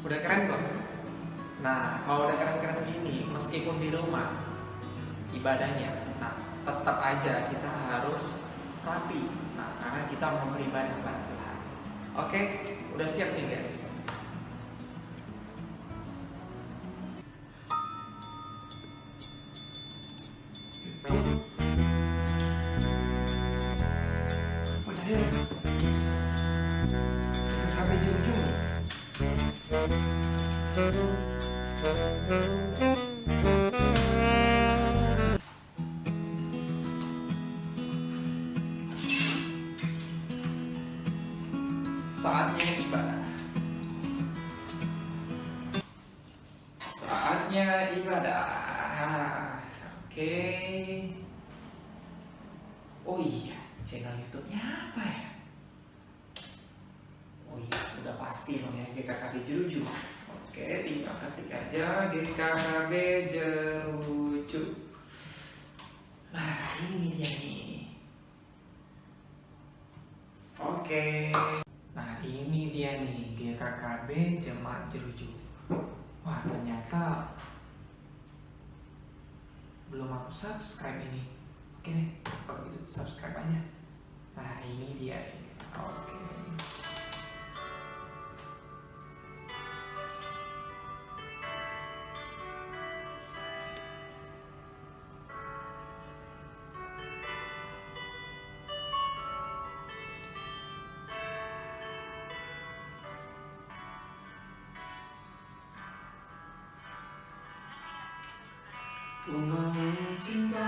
Udah keren kok. Nah, kalau udah keren-keren gini, meskipun di rumah ibadahnya, nah tetap aja kita harus rapi. Nah, karena kita mau beribadah pada Tuhan. Oke, udah siap nih guys. Udah ya. Sampai jujur. Saatnya ibadah. Saatnya ibadah. Oke. Oh iya, channel YouTube-nya apa ya? Oh iya, udah pasti dong ya, GKKB Jeruju. Oke, tinggal ketik aja GKKB Jeruju. Nah, ini dia nih. Oke. Nah, ini dia nih GKKB Jemaat Jeruju. Wah, ternyata belum aku subscribe ini. Oke deh, kalau gitu subscribe aja. Nah, ini dia nih. Oke. Ku mau cinta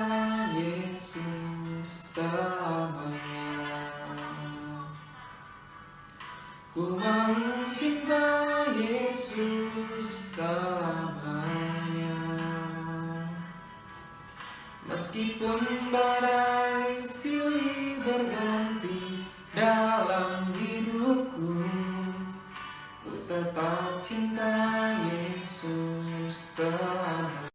Yesus selamanya. Ku mau cinta Yesus selamanya. Meskipun badai silih berganti dalam hidupku, ku tetap cinta Yesus selamanya.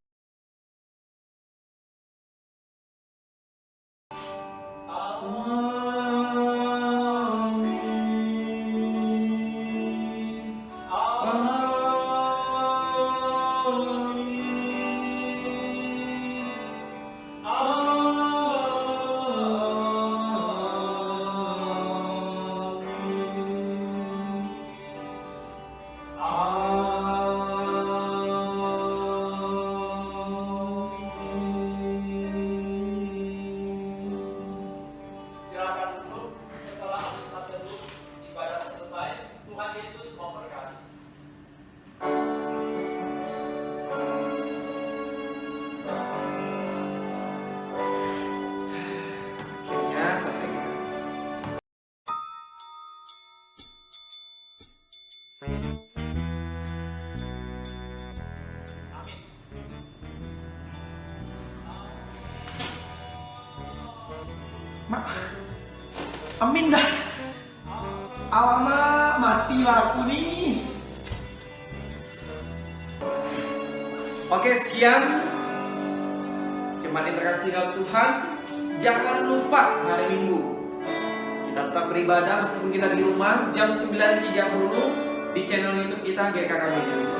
Silakan duduk. Setelah Alisa duduk, ibadah selesai. Tuhan Yesus memberkati. Akhirnya selesai. Amin. Mak, amin dah. Alamak, mati lah aku nih. Oke, sekian. Jemaat yang terkasih dalam Tuhan, jangan lupa hari Minggu kita tetap beribadah meskipun kita di rumah jam 9.30 di channel YouTube kita GKKB Jeruju.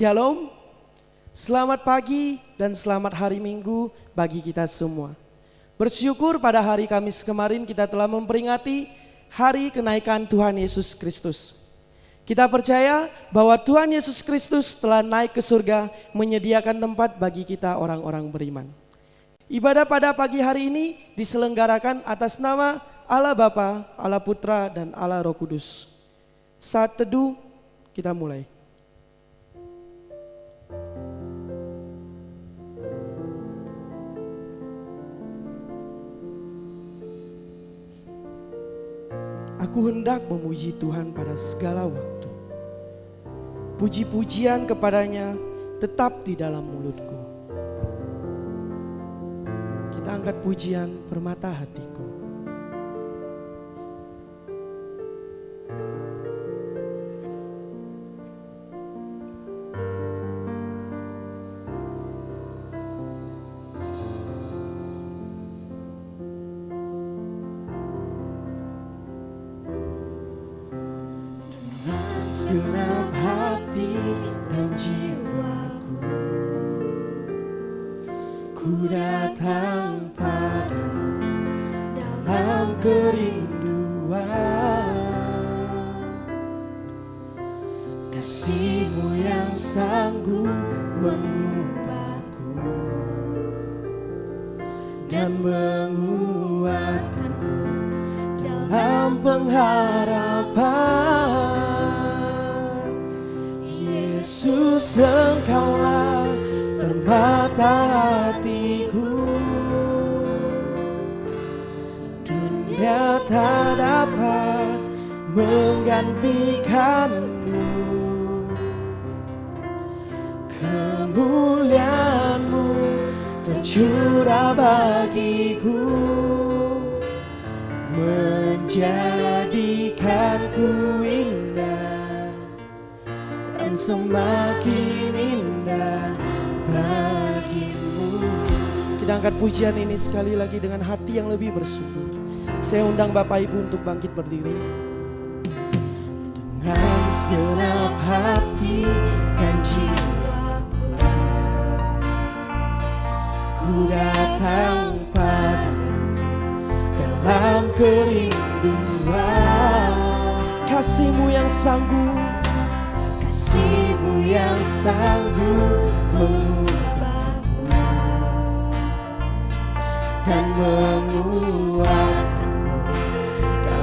Shalom, Selamat pagi dan selamat hari Minggu bagi kita semua. Bersyukur pada hari Kamis kemarin kita telah memperingati hari kenaikan Tuhan Yesus Kristus. Kita percaya bahwa Tuhan Yesus Kristus telah naik ke surga menyediakan tempat bagi kita orang-orang beriman. Ibadah pada pagi hari ini diselenggarakan atas nama Allah Bapa, Allah Putra, dan Allah Roh Kudus. Saat teduh kita mulai. Aku hendak memuji Tuhan pada segala waktu. Puji-pujian kepadanya tetap di dalam mulutku. Kita angkat pujian permata hatiku. Segenap hati dan jiwaku, ku datang padamu dalam kerinduan. Kasih-Mu yang sanggup mengubahku dan menguatkanku dalam pengharapan. Yesus, Engkaulah permata hatiku. Dunia tak dapat menggantikan-Mu. Kemuliaan-Mu tercurah bagiku, menjadikanku indah dan semakin indah bagi-Mu. Kita angkat pujian ini sekali lagi dengan hati yang lebih bersyukur. Saya undang Bapak Ibu untuk bangkit berdiri. Dengan segenap hati dan jiwaku, ku datang padamu dalam kerinduan. Kasih-Mu yang sanggup, Kasih-Mu yang sanggup mengubahku dan menguatkanku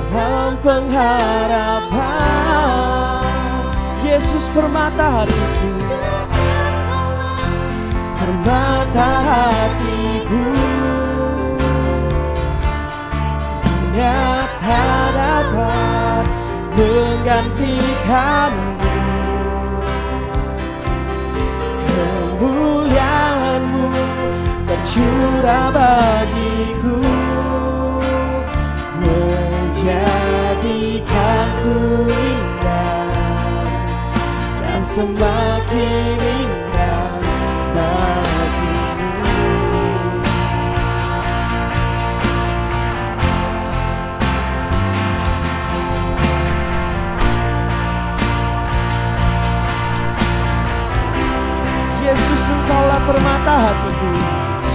dalam pengharapan. Yesus, permata hatiku, permata hatiku. Dunia tak dapat menggantikan-Mu. Kemuliaan-Mu tercurah bagiku, menjadikanku indah dan semakin indah bagimu. Yesus, Engkaulah permata hatiku.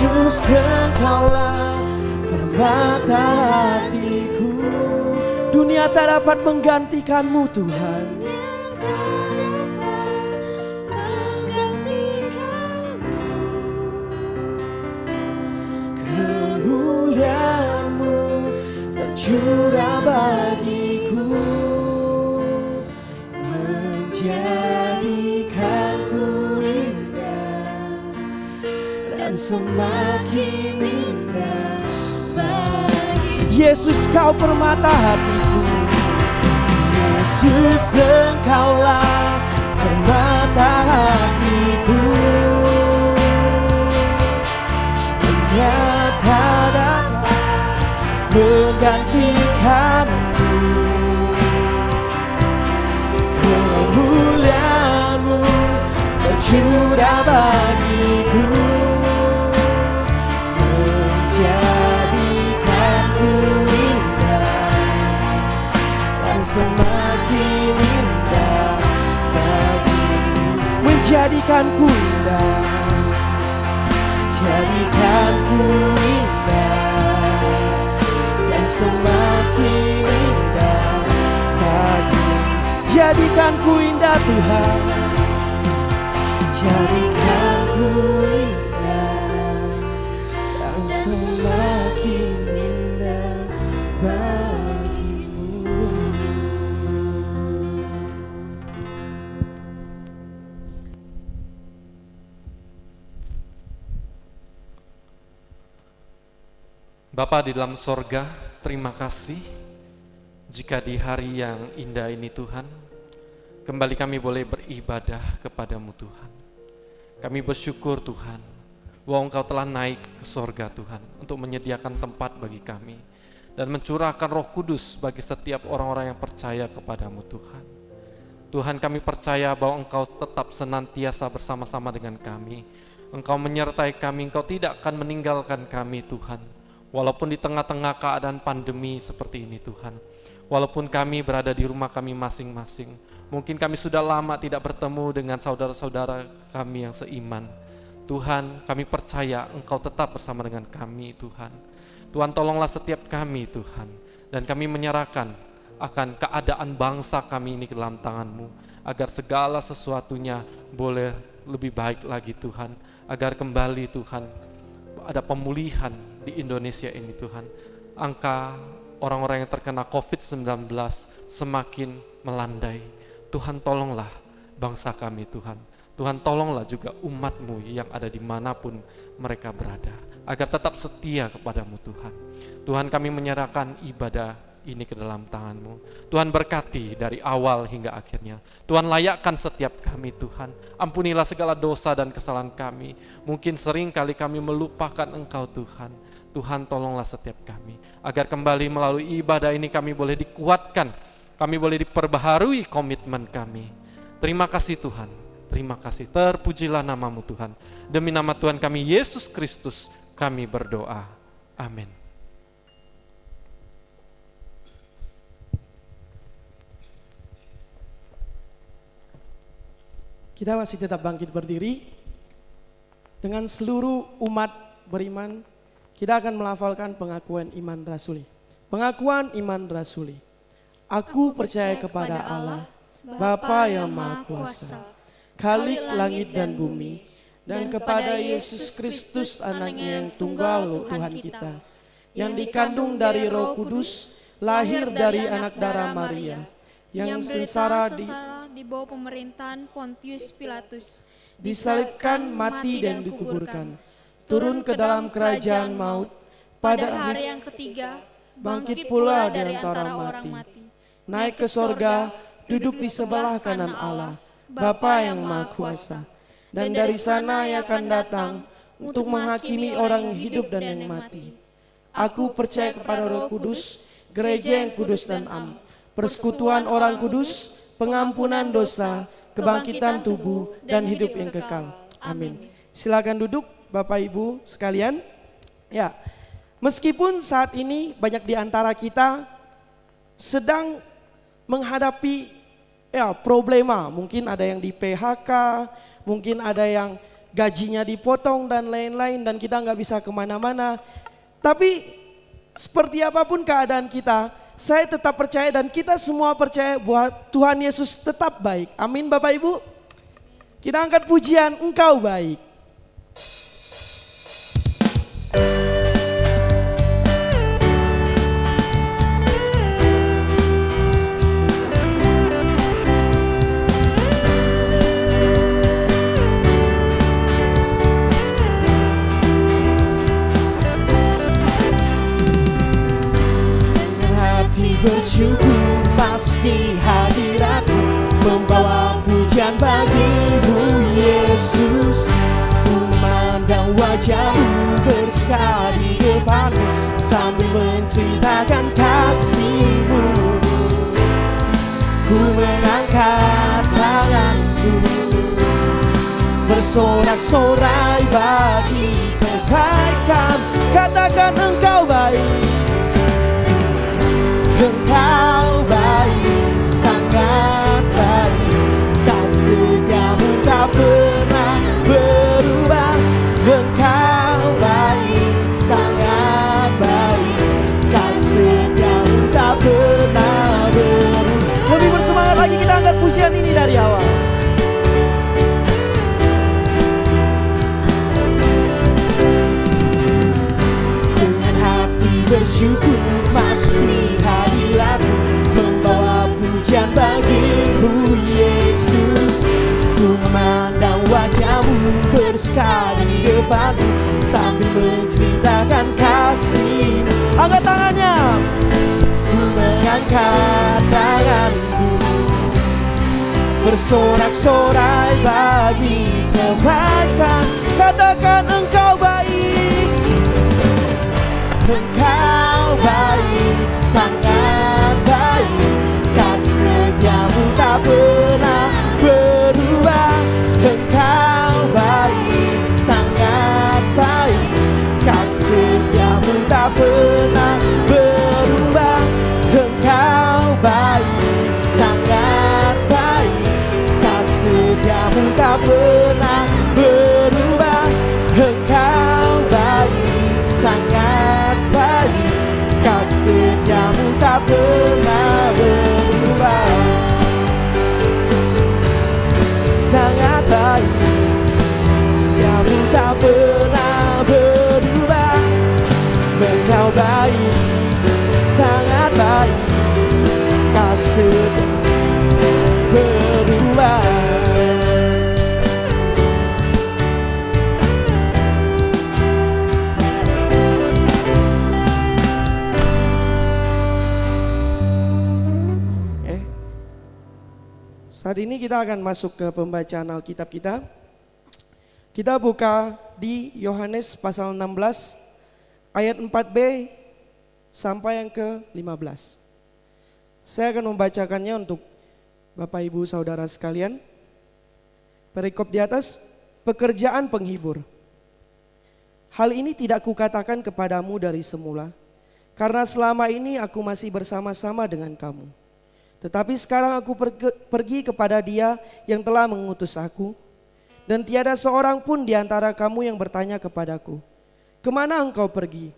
Yesus, Engkaulah permata hatiku. Dunia tak dapat menggantikan-Mu, Tuhan. Kemuliaan-Mu tercurah bagiku, menjadikanku dan semakin indah bagi. Yesus, Kau permata hatiku. Yesus, Engkaulah permata hatiku. Dunia tak dapat menggantikan-Mu. Kemuliaan-Mu tercurah bagiku, menjadikanku indah dan semakin indah bagimu. Menjadikanku indah Jadikan ku indah dan semakin indah bagimu. Jadikan ku indah Tuhan, jadikan ku indah dan semakin indah bagimu. Bapa di dalam sorga, terima kasih jika di hari yang indah ini Tuhan, kembali kami boleh beribadah kepadamu Tuhan. Kami bersyukur Tuhan, bahwa Engkau telah naik ke sorga Tuhan, untuk menyediakan tempat bagi kami, dan mencurahkan Roh Kudus bagi setiap orang-orang yang percaya kepadamu Tuhan. Tuhan, kami percaya bahwa Engkau tetap senantiasa bersama-sama dengan kami. Engkau menyertai kami, Engkau tidak akan meninggalkan kami Tuhan. Walaupun di tengah-tengah keadaan pandemi seperti ini Tuhan, walaupun kami berada di rumah kami masing-masing, mungkin kami sudah lama tidak bertemu dengan saudara-saudara kami yang seiman. Tuhan, kami percaya Engkau tetap bersama dengan kami Tuhan. Tuhan, tolonglah setiap kami Tuhan, dan kami menyerahkan akan keadaan bangsa kami ini ke dalam tangan-Mu, agar segala sesuatunya boleh lebih baik lagi Tuhan, agar kembali Tuhan ada pemulihan di Indonesia ini Tuhan. Angka orang-orang yang terkena COVID-19 semakin melandai. Tuhan, tolonglah bangsa kami Tuhan. Tuhan, tolonglah juga umat-Mu yang ada dimanapun mereka berada, agar tetap setia kepadamu Tuhan. Tuhan, kami menyerahkan ibadah ini ke dalam tangan-Mu. Tuhan, berkati dari awal hingga akhirnya. Tuhan, layakkan setiap kami Tuhan. Ampunilah segala dosa dan kesalahan kami. Mungkin sering kali kami melupakan Engkau Tuhan. Tuhan, tolonglah setiap kami, agar kembali melalui ibadah ini kami boleh dikuatkan, kami boleh diperbaharui komitmen kami. Terima kasih Tuhan, terima kasih. Terpujilah nama-Mu Tuhan. Demi nama Tuhan kami Yesus Kristus kami berdoa. Amin. Kita masih tetap bangkit berdiri. Dengan seluruh umat beriman, kita akan melafalkan pengakuan iman rasuli. Pengakuan iman rasuli. Aku percaya kepada Allah, Bapa yang Maha Kuasa, Khalik langit dan bumi, dan kepada Yesus Kristus anaknya yang tunggal Tuhan kita, yang dikandung dari Roh Kudus, lahir dari anak darah Maria, yang sengsara di bawah pemerintahan Pontius Pilatus, disalibkan, mati dan dikuburkan, turun ke dalam kerajaan maut, pada hari yang ketiga bangkit pula dari antara orang mati, naik ke sorga, duduk di sebelah kanan Allah, Bapa yang Maha Kuasa, dan dari sana Ia akan datang untuk menghakimi orang hidup dan yang mati. Aku percaya kepada Roh Kudus, gereja yang kudus dan am, persekutuan orang kudus, pengampunan dosa, kebangkitan tubuh, dan hidup yang kekal. Amin. Silakan duduk Bapak Ibu sekalian. Ya, meskipun saat ini banyak di antara kita sedang menghadapi problema, mungkin ada yang di PHK, mungkin ada yang gajinya dipotong dan lain-lain, dan kita nggak bisa kemana-mana. Tapi seperti apapun keadaan kita, saya tetap percaya dan kita semua percaya bahwa Tuhan Yesus tetap baik. Amin Bapak Ibu. Kita angkat pujian, Engkau baik. Bersyukur pasti hadiratmu, membawa pujian bagi-Mu Yesus. Ku memandang wajah-Mu bersuka di depan-Mu, sambil menceritakan kasih-Mu. Ku mengangkat tanganku, bersorak-sorai bagi kebaikan. Katakan Engkau baik. Engkau baik, sangat baik, kasih-Mu tak pernah berubah. Engkau sambil menceritakan kasih. Angkat tangannya. Ku mengangkat tanganku, bersorak-sorai bagi kebaikan. Katakan engkau baik, engkau baik, sangat baik. Kasih setiamu tak pernah berubah. Engkau baik, sangat baik. Kasih setiamu tak pernah berubah. Engkau baik, sangat baik. Kasih setiamu tak pernah berubah. Engkau baik, sangat baik. Kasih setiamu tak pernah berubah. Sangat baik, setiamu tak pernah berubah. Engkau baik, sangat baik. Kasih berubah. Saat ini kita akan masuk ke pembacaan Alkitab kita. Kita buka di Yohanes pasal 16 ayat 4b sampai yang ke-15. Saya akan membacakannya untuk Bapak Ibu Saudara sekalian. Perikop di atas, pekerjaan penghibur. Hal ini tidak kukatakan kepadamu dari semula, karena selama ini aku masih bersama-sama dengan kamu. Tetapi sekarang aku pergi kepada Dia yang telah mengutus aku, dan tiada seorang pun di antara kamu yang bertanya kepadaku, kemana engkau pergi?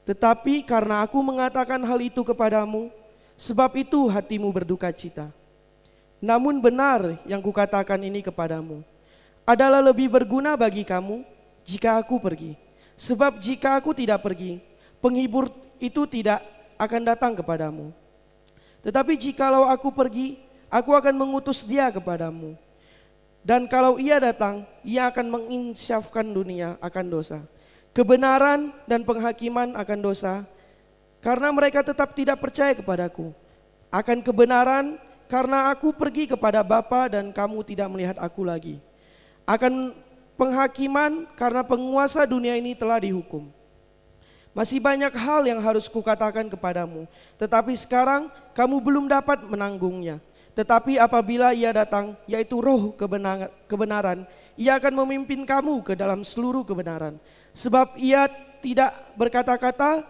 Tetapi karena aku mengatakan hal itu kepadamu, sebab itu hatimu berduka cita. Namun benar yang kukatakan ini kepadamu adalah lebih berguna bagi kamu jika aku pergi. Sebab jika aku tidak pergi, penghibur itu tidak akan datang kepadamu. Tetapi jikalau aku pergi, aku akan mengutus Dia kepadamu. Dan kalau Ia datang, Ia akan menginsyafkan dunia akan dosa, kebenaran dan penghakiman akan dosa, karena mereka tetap tidak percaya kepadaku. Akan kebenaran, karena aku pergi kepada Bapa dan kamu tidak melihat aku lagi. Akan penghakiman, karena penguasa dunia ini telah dihukum. Masih banyak hal yang harus kukatakan kepadamu, tetapi sekarang kamu belum dapat menanggungnya. Tetapi apabila Ia datang, yaitu Roh kebenaran, Ia akan memimpin kamu ke dalam seluruh kebenaran. Sebab Ia tidak berkata-kata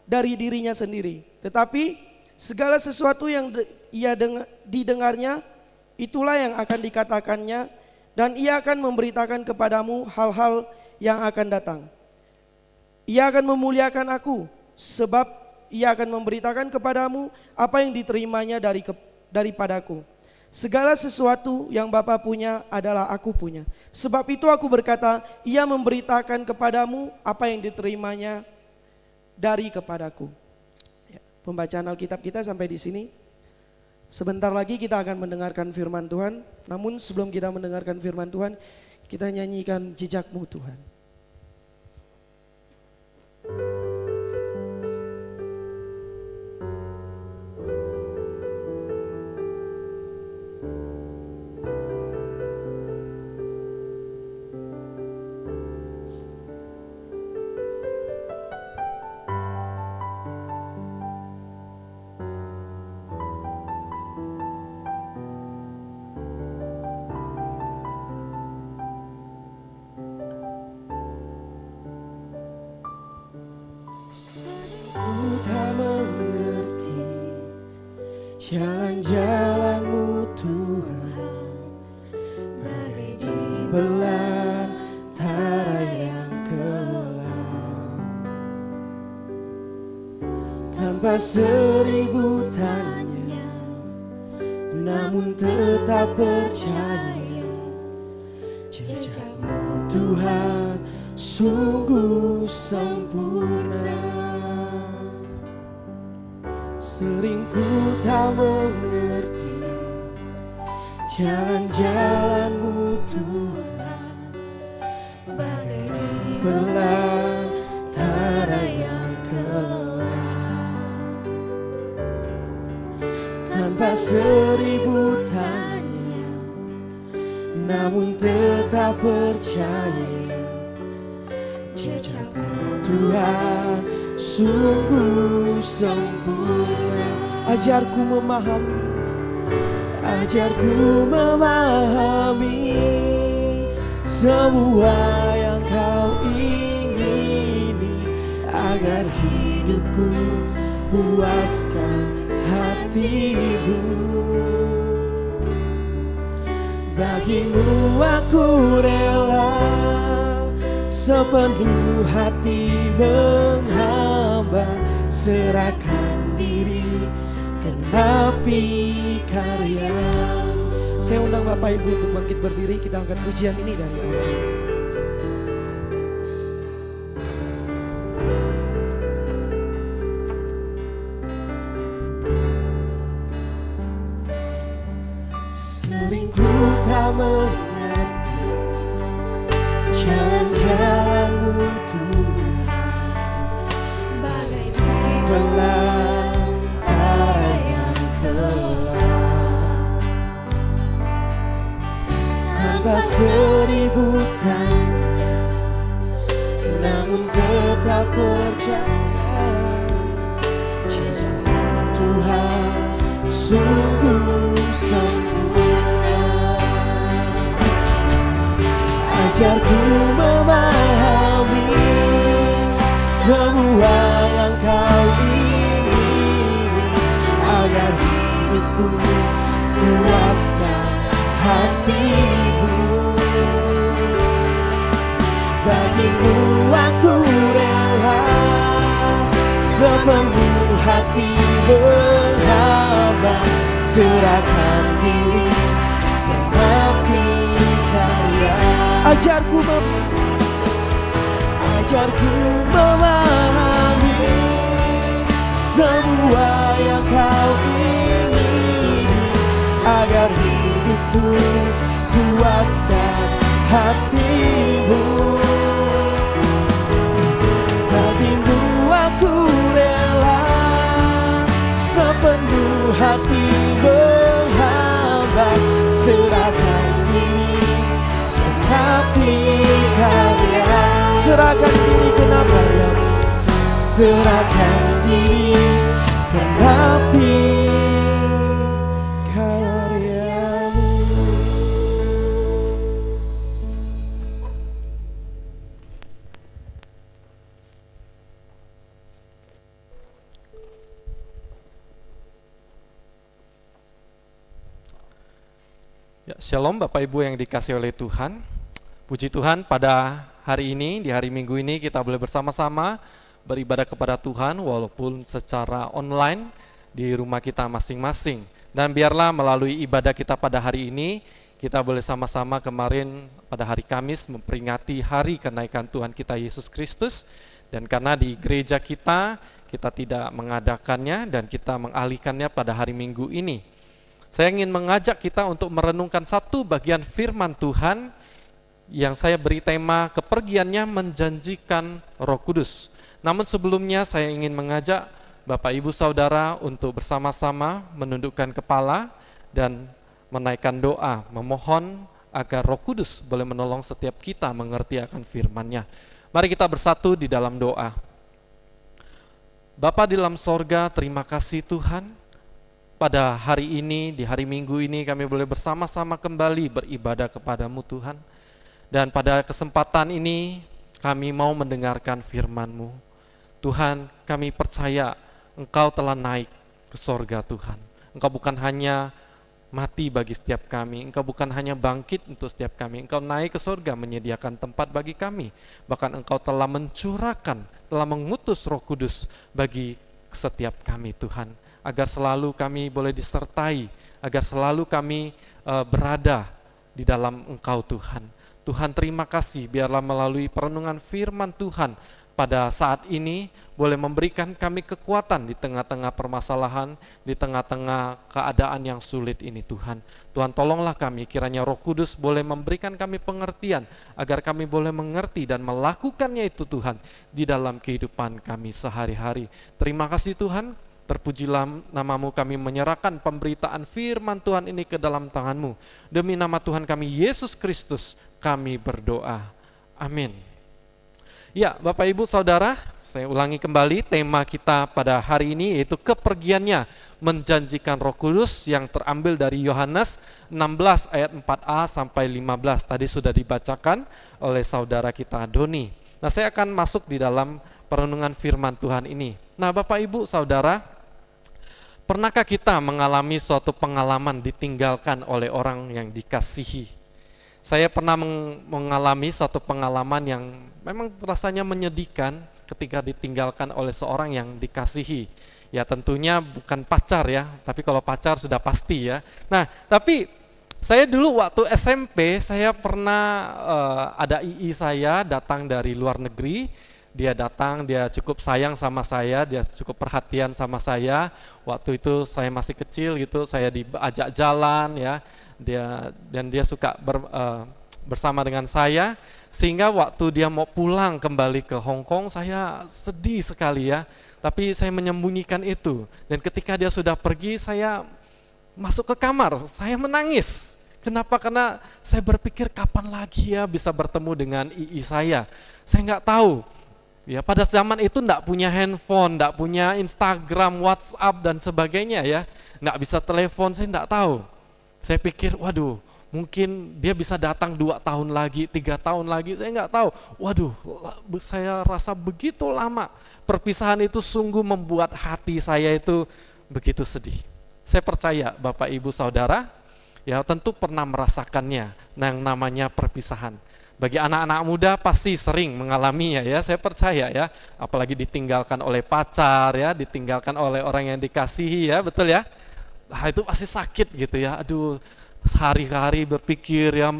dari dirinya sendiri, tetapi segala sesuatu yang didengarnya, itulah yang akan dikatakannya, dan Ia akan memberitakan kepadamu hal-hal yang akan datang. Ia akan memuliakan aku, sebab Ia akan memberitakan kepadamu apa yang diterimanya daripadaku. Segala sesuatu yang Bapa punya adalah aku punya. Sebab itu aku berkata, Ia memberitakan kepadamu apa yang diterimanya kepadaku. Ya, pembacaan Alkitab kita sampai di sini. Sebentar lagi kita akan mendengarkan firman Tuhan. Namun sebelum kita mendengarkan firman Tuhan, kita nyanyikan Jejakmu Tuhan. Ku tak mengerti jalan-jalan-Mu Tuhan, bagai di belantara yang kelam. Tanpa seribu tanya, namun tetap percaya, jejak-Mu Tuhan sungguh sempurna. Sering ku tak mengerti jalan-jalan-Mu Tuhan, bagai di belantara yang gelap. Tanpa seribu tanya, namun tetap percaya, jejakmu Tuhan sungguh sempurna. Ajarku memahami semua yang kau ingini, agar hidupku puaskan hatimu. Bagimu aku rela sepenuh hati menghamba, serahkan diri genapi karya. Saya undang Bapak Ibu untuk bangkit berdiri, kita angkat pujian ini dari Allah. Sering ku tak mengerti jalan-jalanmu Tuhan, bagai belantara yang gelap. Tanpa seribu tanya, namun tetap percaya, jejakmu Tuhan sungguh sempurna. Ajarku memahami semua yang kau ingini, agar hidupku puaskan hatimu. Bagimu aku rela sepenuh hati menghamba, serahkan diri genapi karya. Ajarku memahami semua yang kau ingini, agar hidupku puaskan hatimu. Bagimu aku rela sepenuh hati menghamba, serahkan diri genapi karya. Serahkan diri genapi karya, serahkan diri genapi karyamu. Ya, Shalom Bapak Ibu yang dikasihi oleh Tuhan. Puji Tuhan, pada hari ini, di hari Minggu ini kita boleh bersama-sama beribadah kepada Tuhan walaupun secara online di rumah kita masing-masing. Dan biarlah melalui ibadah kita pada hari ini, kita boleh sama-sama kemarin pada hari Kamis memperingati hari kenaikan Tuhan kita Yesus Kristus. Dan karena di gereja kita tidak mengadakannya dan kita mengalihkannya pada hari Minggu ini. Saya ingin mengajak kita untuk merenungkan satu bagian firman Tuhan yang saya beri tema kepergiannya menjanjikan Roh Kudus. Namun sebelumnya saya ingin mengajak Bapak Ibu Saudara untuk bersama-sama menundukkan kepala dan menaikkan doa, memohon agar Roh Kudus boleh menolong setiap kita mengerti akan firman-Nya. Mari kita bersatu di dalam doa. Bapa di dalam sorga, terima kasih Tuhan. Pada hari ini, di hari Minggu ini kami boleh bersama-sama kembali beribadah kepadamu Tuhan. Dan pada kesempatan ini kami mau mendengarkan firman-Mu. Tuhan, kami percaya Engkau telah naik ke sorga Tuhan. Engkau bukan hanya mati bagi setiap kami, Engkau bukan hanya bangkit untuk setiap kami, Engkau naik ke sorga menyediakan tempat bagi kami. Bahkan Engkau telah mencurahkan, telah mengutus Roh Kudus bagi setiap kami Tuhan. Agar selalu kami boleh disertai, agar selalu kami berada di dalam Engkau Tuhan. Tuhan terima kasih, biarlah melalui perenungan firman Tuhan, pada saat ini boleh memberikan kami kekuatan di tengah-tengah permasalahan, di tengah-tengah keadaan yang sulit ini Tuhan. Tuhan tolonglah kami, kiranya Roh Kudus boleh memberikan kami pengertian, agar kami boleh mengerti dan melakukannya itu Tuhan, di dalam kehidupan kami sehari-hari. Terima kasih Tuhan, terpujilah namamu, kami menyerahkan pemberitaan firman Tuhan ini ke dalam tangan-Mu. Demi nama Tuhan kami, Yesus Kristus, kami berdoa. Amin. Ya, Bapak Ibu Saudara, saya ulangi kembali tema kita pada hari ini, yaitu kepergiannya menjanjikan Roh Kudus, yang terambil dari Yohanes 16 ayat 4a sampai 15. Tadi sudah dibacakan oleh saudara kita Doni. Nah, saya akan masuk di dalam perenungan firman Tuhan ini. Nah, Bapak Ibu Saudara, pernahkah kita mengalami suatu pengalaman ditinggalkan oleh orang yang dikasihi? Saya pernah mengalami suatu pengalaman yang memang rasanya menyedihkan ketika ditinggalkan oleh seorang yang dikasihi. Ya tentunya bukan pacar ya, tapi kalau pacar sudah pasti ya. Nah, tapi saya dulu waktu SMP, saya pernah ada II saya datang dari luar negeri. Dia datang, dia cukup sayang sama saya, dia cukup perhatian sama saya. Waktu itu saya masih kecil gitu, saya diajak jalan ya. Dia suka bersama dengan saya, sehingga waktu dia mau pulang kembali ke Hong Kong, saya sedih sekali ya, tapi saya menyembunyikan itu. Dan ketika dia sudah pergi, saya masuk ke kamar, saya menangis. Kenapa? Karena saya berpikir kapan lagi ya bisa bertemu dengan II saya. Saya nggak tahu. Ya, pada zaman itu enggak punya handphone, enggak punya Instagram, WhatsApp dan sebagainya ya. Enggak bisa telepon, saya enggak tahu. Saya pikir, waduh, mungkin dia bisa datang 2 tahun lagi, 3 tahun lagi, saya enggak tahu. Waduh, saya rasa begitu lama. Perpisahan itu sungguh membuat hati saya itu begitu sedih. Saya percaya Bapak Ibu Saudara, ya tentu pernah merasakannya, yang namanya perpisahan. Bagi anak-anak muda pasti sering mengalaminya ya, saya percaya ya, apalagi ditinggalkan oleh pacar ya, ditinggalkan oleh orang yang dikasihi ya, betul ya. Nah, itu pasti sakit gitu ya, aduh sehari-hari berpikir ya,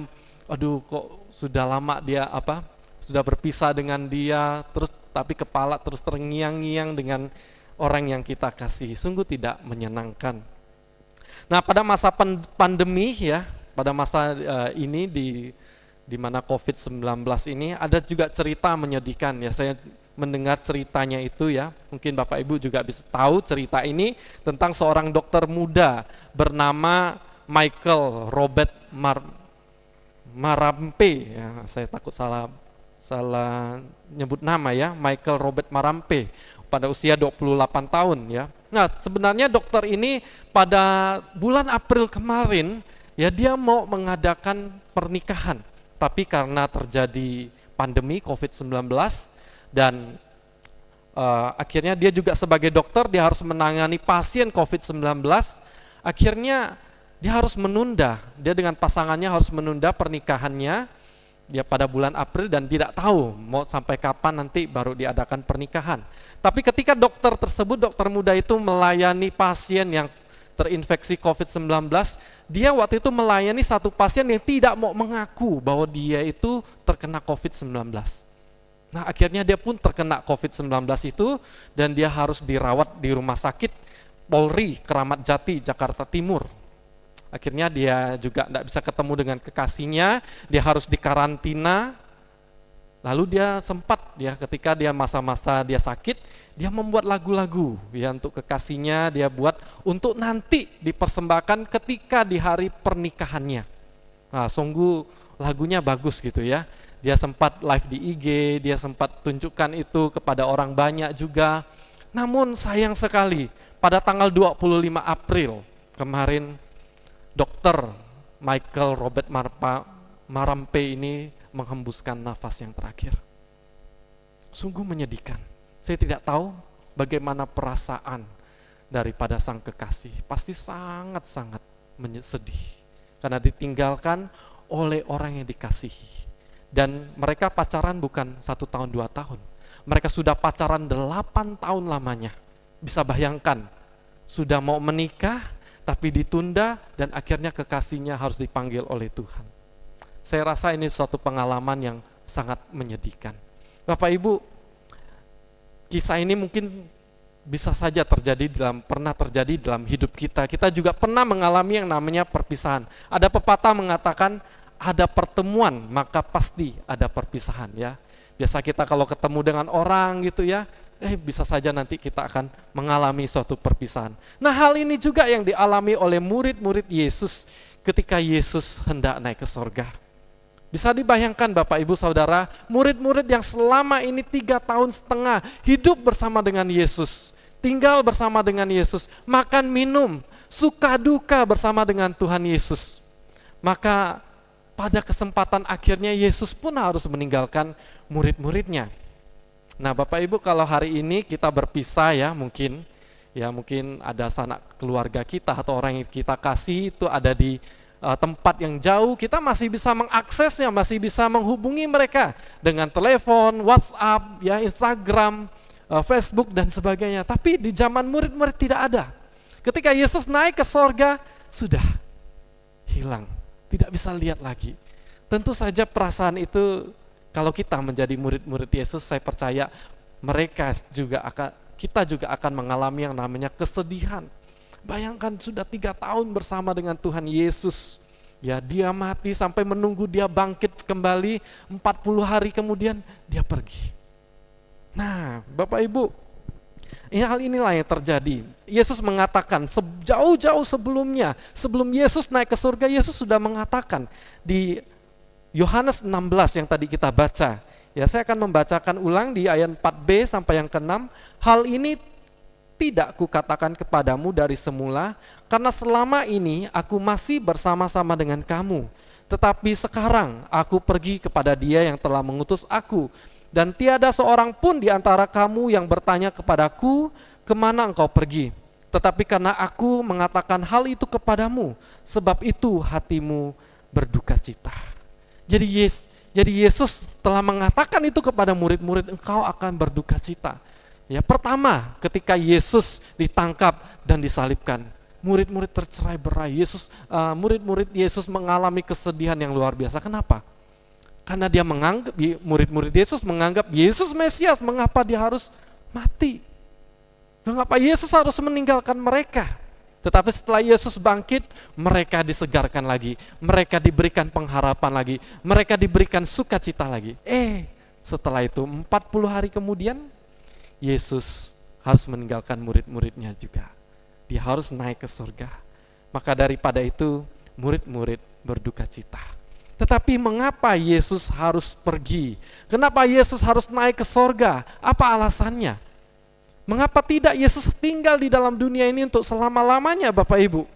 aduh kok sudah lama dia sudah berpisah dengan dia, terus tapi kepala terus terngiang-ngiang dengan orang yang kita kasih, sungguh tidak menyenangkan. Nah, pada masa pandemi ya, pada masa ini di mana COVID-19 ini ada juga cerita menyedihkan ya, saya mendengar ceritanya itu ya, mungkin Bapak Ibu juga bisa tahu cerita ini tentang seorang dokter muda bernama Michael Robert Marampe ya, saya takut salah nyebut nama ya, Michael Robert Marampe, pada usia 28 tahun ya. Nah, sebenarnya dokter ini pada bulan April kemarin ya, dia mau mengadakan pernikahan, tapi karena terjadi pandemi COVID-19 dan akhirnya dia juga sebagai dokter, dia harus menangani pasien COVID-19, akhirnya dia harus menunda, dia dengan pasangannya harus menunda pernikahannya ya pada bulan April, dan tidak tahu mau sampai kapan nanti baru diadakan pernikahan. Tapi ketika dokter muda itu melayani pasien yang terinfeksi COVID-19, dia waktu itu melayani satu pasien yang tidak mau mengaku bahwa dia itu terkena COVID-19. Nah, akhirnya dia pun terkena COVID-19 itu, dan dia harus dirawat di rumah sakit Polri Kramat Jati, Jakarta Timur. Akhirnya dia juga tidak bisa ketemu dengan kekasihnya, dia harus dikarantina. Lalu dia sempat ya, ketika dia masa-masa dia sakit, dia membuat lagu-lagu ya untuk kekasihnya, dia buat untuk nanti dipersembahkan ketika di hari pernikahannya. Nah, sungguh lagunya bagus gitu ya. Dia sempat live di IG, dia sempat tunjukkan itu kepada orang banyak juga. Namun sayang sekali, pada tanggal 25 April kemarin, Dokter Michael Robert Marampe ini menghembuskan nafas yang terakhir. Sungguh menyedihkan. Saya tidak tahu bagaimana perasaan daripada sang kekasih. Pasti sangat-sangat sedih karena ditinggalkan oleh orang yang dikasihi. Dan mereka pacaran bukan 1 tahun 2 tahun. Mereka sudah pacaran 8 tahun lamanya. Bisa bayangkan, sudah mau menikah tapi ditunda, dan akhirnya kekasihnya harus dipanggil oleh Tuhan. Saya rasa ini suatu pengalaman yang sangat menyedihkan. Bapak Ibu, kisah ini mungkin bisa saja pernah terjadi dalam hidup kita. Kita juga pernah mengalami yang namanya perpisahan. Ada pepatah mengatakan ada pertemuan maka pasti ada perpisahan ya. Biasa kita kalau ketemu dengan orang gitu ya, bisa saja nanti kita akan mengalami suatu perpisahan. Nah, hal ini juga yang dialami oleh murid-murid Yesus ketika Yesus hendak naik ke sorga. Bisa dibayangkan Bapak Ibu Saudara, murid-murid yang selama ini 3 tahun setengah hidup bersama dengan Yesus, tinggal bersama dengan Yesus, makan minum, suka duka bersama dengan Tuhan Yesus. Maka pada kesempatan akhirnya Yesus pun harus meninggalkan murid-muridnya. Nah Bapak Ibu, kalau hari ini kita berpisah ya mungkin ada sanak keluarga kita atau orang yang kita kasih itu ada di tempat yang jauh, kita masih bisa mengaksesnya, masih bisa menghubungi mereka dengan telepon, WhatsApp, ya Instagram, Facebook dan sebagainya. Tapi di zaman murid-murid tidak ada. Ketika Yesus naik ke sorga, sudah hilang, tidak bisa lihat lagi. Tentu saja perasaan itu kalau kita menjadi murid-murid Yesus, saya percaya kita juga akan mengalami yang namanya kesedihan. Bayangkan sudah 3 tahun bersama dengan Tuhan Yesus. Ya, dia mati sampai menunggu dia bangkit kembali, 40 hari kemudian dia pergi. Nah, Bapak Ibu, hal inilah yang terjadi. Yesus mengatakan jauh-jauh sebelumnya, sebelum Yesus naik ke surga, Yesus sudah mengatakan di Yohanes 16 yang tadi kita baca. Ya, saya akan membacakan ulang di ayat 4b sampai yang ke-6. Hal ini tidak kukatakan kepadamu dari semula, karena selama ini aku masih bersama-sama dengan kamu. Tetapi sekarang aku pergi kepada Dia yang telah mengutus aku, dan tiada seorang pun di antara kamu yang bertanya kepadaku, kemana engkau pergi? Tetapi karena aku mengatakan hal itu kepadamu, sebab itu hatimu berduka cita. Jadi Yesus telah mengatakan itu kepada murid-murid, engkau akan berduka cita. Ya, pertama ketika Yesus ditangkap dan disalibkan, murid-murid tercerai-berai. Murid-murid Yesus mengalami kesedihan yang luar biasa. Kenapa? Karena murid-murid Yesus menganggap Yesus Mesias, mengapa dia harus mati? Mengapa Yesus harus meninggalkan mereka? Tetapi setelah Yesus bangkit, mereka disegarkan lagi, mereka diberikan pengharapan lagi, mereka diberikan sukacita lagi. Setelah itu 40 hari kemudian, Yesus harus meninggalkan murid-muridnya juga. Dia harus naik ke surga. Maka daripada itu, murid-murid berduka cita. Tetapi mengapa Yesus harus pergi? Kenapa Yesus harus naik ke surga? Apa alasannya? Mengapa tidak Yesus tinggal di dalam dunia ini untuk selama-lamanya, Bapak Ibu?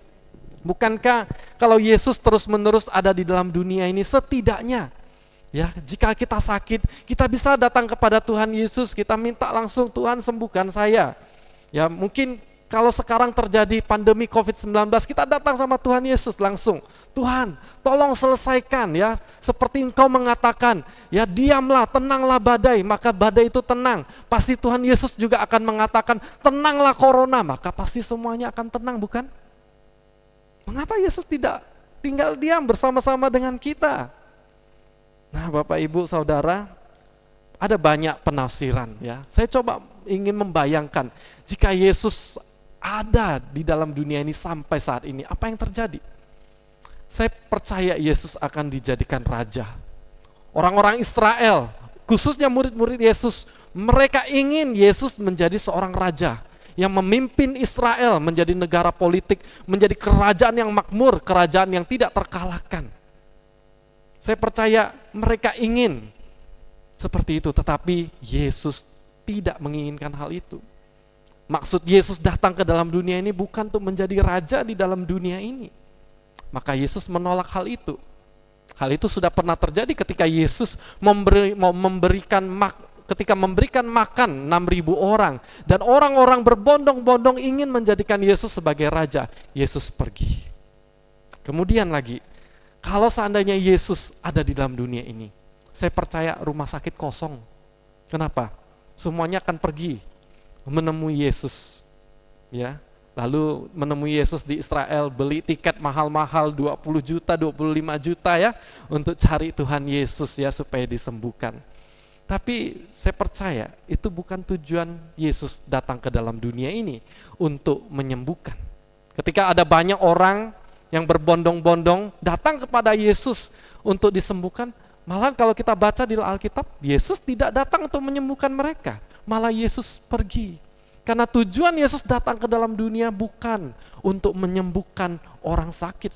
Bukankah kalau Yesus terus-menerus ada di dalam dunia ini, setidaknya ya, jika kita sakit, kita bisa datang kepada Tuhan Yesus, kita minta langsung, Tuhan sembuhkan saya. Ya, mungkin kalau sekarang terjadi pandemi COVID-19, kita datang sama Tuhan Yesus langsung. Tuhan, tolong selesaikan ya, seperti Engkau mengatakan, ya diamlah, tenanglah badai, maka badai itu tenang. Pasti Tuhan Yesus juga akan mengatakan, tenanglah corona, maka pasti semuanya akan tenang, bukan? Mengapa Yesus tidak tinggal diam bersama-sama dengan kita? Nah, Bapak Ibu Saudara, ada banyak penafsiran ya. Saya coba ingin membayangkan jika Yesus ada di dalam dunia ini sampai saat ini, apa yang terjadi? Saya percaya Yesus akan dijadikan raja. Orang-orang Israel, khususnya murid-murid Yesus, mereka ingin Yesus menjadi seorang raja yang memimpin Israel menjadi negara politik, menjadi kerajaan yang makmur, kerajaan yang tidak terkalahkan. Saya percaya mereka ingin seperti itu, tetapi Yesus tidak menginginkan hal itu. Maksud Yesus datang ke dalam dunia ini bukan untuk menjadi raja di dalam dunia ini. Maka Yesus menolak hal itu. Hal itu sudah pernah terjadi ketika Yesus memberikan makan 6.000 orang. Dan orang-orang berbondong-bondong ingin menjadikan Yesus sebagai raja. Yesus pergi. Kemudian lagi, kalau seandainya Yesus ada di dalam dunia ini, saya percaya rumah sakit kosong. Kenapa? Semuanya akan pergi menemui Yesus. Ya, lalu menemui Yesus di Israel, beli tiket mahal-mahal 20 juta, 25 juta ya, untuk cari Tuhan Yesus ya supaya disembuhkan. Tapi saya percaya itu bukan tujuan Yesus datang ke dalam dunia ini untuk menyembuhkan. Ketika ada banyak orang yang berbondong-bondong datang kepada Yesus untuk disembuhkan, malah kalau kita baca di Alkitab, Yesus tidak datang untuk menyembuhkan mereka, malah Yesus pergi. Karena tujuan Yesus datang ke dalam dunia bukan untuk menyembuhkan orang sakit.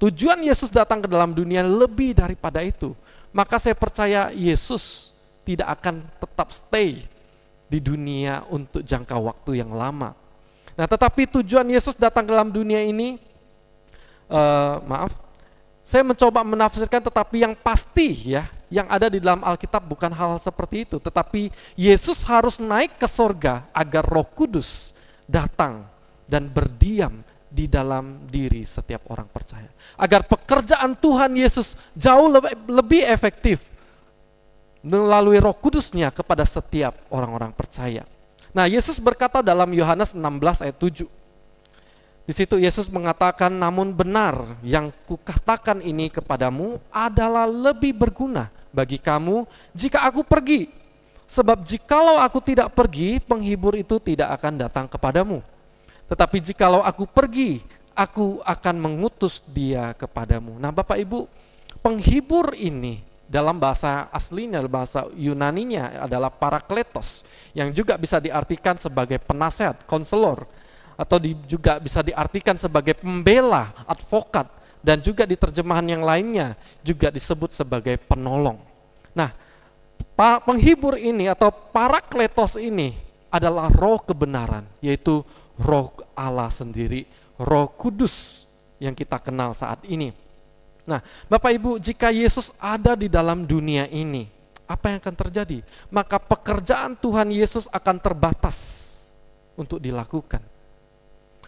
Tujuan Yesus datang ke dalam dunia lebih daripada itu. Maka saya percaya Yesus tidak akan tetap stay di dunia untuk jangka waktu yang lama. Nah, tetapi tujuan Yesus datang ke dalam dunia ini, saya mencoba menafsirkan, tetapi yang pasti ya, yang ada di dalam Alkitab bukan hal seperti itu. Tetapi Yesus harus naik ke sorga agar Roh Kudus datang dan berdiam di dalam diri setiap orang percaya. Agar pekerjaan Tuhan Yesus jauh lebih efektif melalui Roh Kudus-Nya kepada setiap orang-orang percaya. Nah, Yesus berkata dalam Yohanes 16 ayat 7. Di situ Yesus mengatakan, namun benar yang kukatakan ini kepadamu adalah lebih berguna bagi kamu jika aku pergi. Sebab jikalau aku tidak pergi, penghibur itu tidak akan datang kepadamu. Tetapi jikalau aku pergi, aku akan mengutus dia kepadamu. Nah, Bapak Ibu, penghibur ini dalam bahasa aslinya, bahasa Yunaninya adalah parakletos, yang juga bisa diartikan sebagai penasehat, konselor, atau juga bisa diartikan sebagai pembela, advokat, dan juga di terjemahan yang lainnya juga disebut sebagai penolong. Nah, penghibur ini atau parakletos ini adalah roh kebenaran, yaitu Roh Allah sendiri, Roh Kudus yang kita kenal saat ini. Nah, Bapak Ibu, jika Yesus ada di dalam dunia ini, apa yang akan terjadi? Maka pekerjaan Tuhan Yesus akan terbatas untuk dilakukan.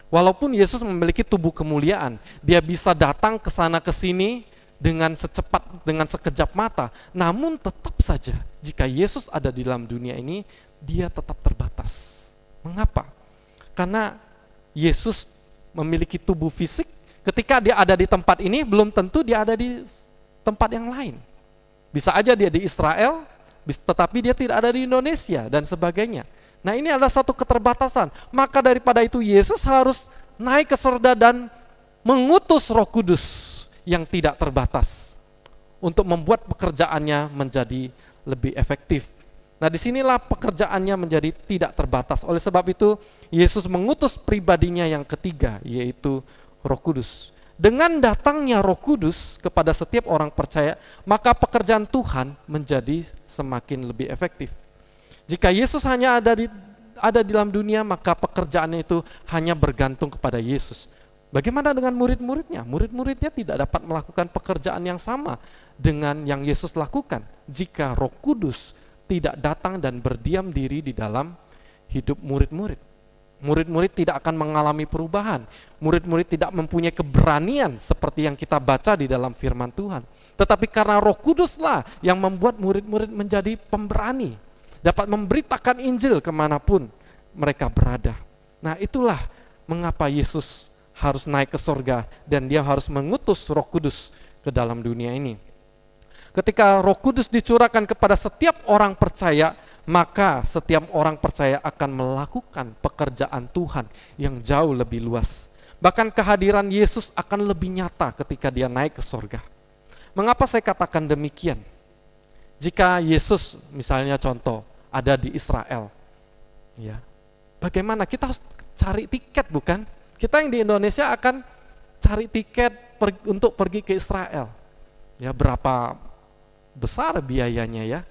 Walaupun Yesus memiliki tubuh kemuliaan, dia bisa datang ke sana ke sini dengan sekejap mata. Namun tetap saja jika Yesus ada di dalam dunia ini, dia tetap terbatas. Mengapa? Karena Yesus memiliki tubuh fisik, ketika dia ada di tempat ini, belum tentu dia ada di tempat yang lain. Bisa aja dia di Israel, tetapi dia tidak ada di Indonesia, dan sebagainya. Nah, ini adalah satu keterbatasan. Maka daripada itu Yesus harus naik ke surga dan mengutus Roh Kudus yang tidak terbatas untuk membuat pekerjaannya menjadi lebih efektif. Nah, disinilah pekerjaannya menjadi tidak terbatas. Oleh sebab itu, Yesus mengutus pribadinya yang ketiga, yaitu Roh Kudus. Dengan datangnya Roh Kudus kepada setiap orang percaya, maka pekerjaan Tuhan menjadi semakin lebih efektif. Jika Yesus hanya ada di dalam dunia, maka pekerjaannya itu hanya bergantung kepada Yesus. Bagaimana dengan murid-muridnya? Murid-muridnya tidak dapat melakukan pekerjaan yang sama dengan yang Yesus lakukan jika Roh Kudus tidak datang dan berdiam diri di dalam hidup murid-murid. Murid-murid tidak akan mengalami perubahan. Murid-murid tidak mempunyai keberanian seperti yang kita baca di dalam firman Tuhan. Tetapi karena Roh Kuduslah yang membuat murid-murid menjadi pemberani, dapat memberitakan Injil kemanapun mereka berada. Nah, itulah mengapa Yesus harus naik ke sorga dan dia harus mengutus Roh Kudus ke dalam dunia ini. Ketika Roh Kudus dicurahkan kepada setiap orang percaya, maka setiap orang percaya akan melakukan pekerjaan Tuhan yang jauh lebih luas. Bahkan kehadiran Yesus akan lebih nyata ketika dia naik ke sorga. Mengapa saya katakan demikian? Jika Yesus misalnya contoh ada di Israel, ya, bagaimana? Kita harus cari tiket, bukan? Kita yang di Indonesia akan cari tiket untuk pergi ke Israel. Ya, berapa besar biayanya ya?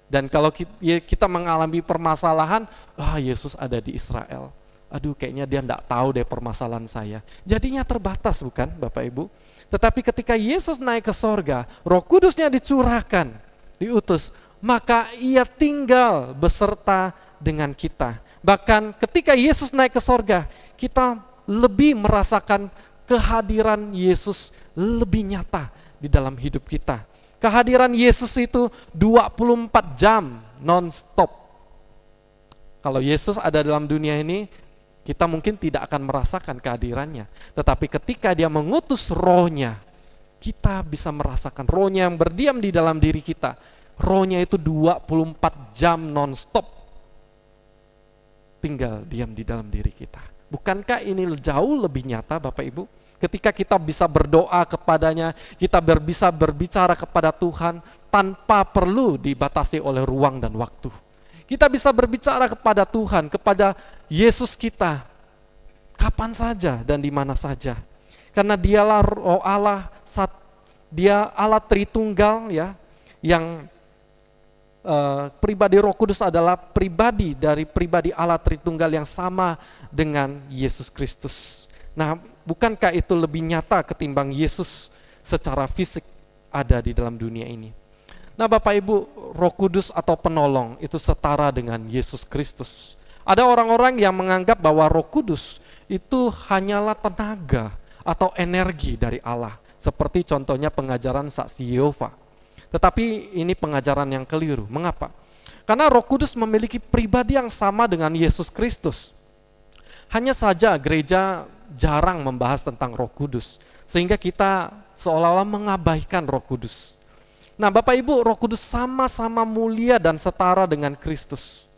Dan kalau kita mengalami permasalahan, Yesus ada di Israel. Aduh, kayaknya dia enggak tahu deh permasalahan saya. Jadinya terbatas, bukan Bapak Ibu? Tetapi ketika Yesus naik ke sorga, Roh Kudusnya dicurahkan, diutus, maka ia tinggal beserta dengan kita. Bahkan ketika Yesus naik ke sorga, kita lebih merasakan kehadiran Yesus lebih nyata di dalam hidup kita. Kehadiran Yesus itu 24 jam non-stop. Kalau Yesus ada dalam dunia ini, kita mungkin tidak akan merasakan kehadirannya. Tetapi ketika dia mengutus rohnya, kita bisa merasakan rohnya yang berdiam di dalam diri kita. Rohnya itu 24 jam non-stop tinggal diam di dalam diri kita. Bukankah ini jauh lebih nyata Bapak Ibu? Ketika kita bisa berdoa kepadanya, kita bisa berbicara kepada Tuhan tanpa perlu dibatasi oleh ruang dan waktu. Kita bisa berbicara kepada Tuhan, kepada Yesus kita, kapan saja dan di mana saja. Karena dialah Roh Allah, dia Allah Tritunggal ya, yang pribadi Roh Kudus adalah pribadi dari pribadi Allah Tritunggal yang sama dengan Yesus Kristus. Nah, bukankah itu lebih nyata ketimbang Yesus secara fisik ada di dalam dunia ini? Nah, Bapak Ibu, Roh Kudus atau penolong itu setara dengan Yesus Kristus. Ada orang-orang yang menganggap bahwa Roh Kudus itu hanyalah tenaga atau energi dari Allah, seperti contohnya pengajaran saksi Yehova. Tetapi ini pengajaran yang keliru. Mengapa? Karena Roh Kudus memiliki pribadi yang sama dengan Yesus Kristus. Hanya saja gereja jarang membahas tentang Roh Kudus, sehingga kita seolah-olah mengabaikan Roh Kudus. Nah, Bapak Ibu, Roh Kudus sama-sama mulia dan setara dengan Kristus.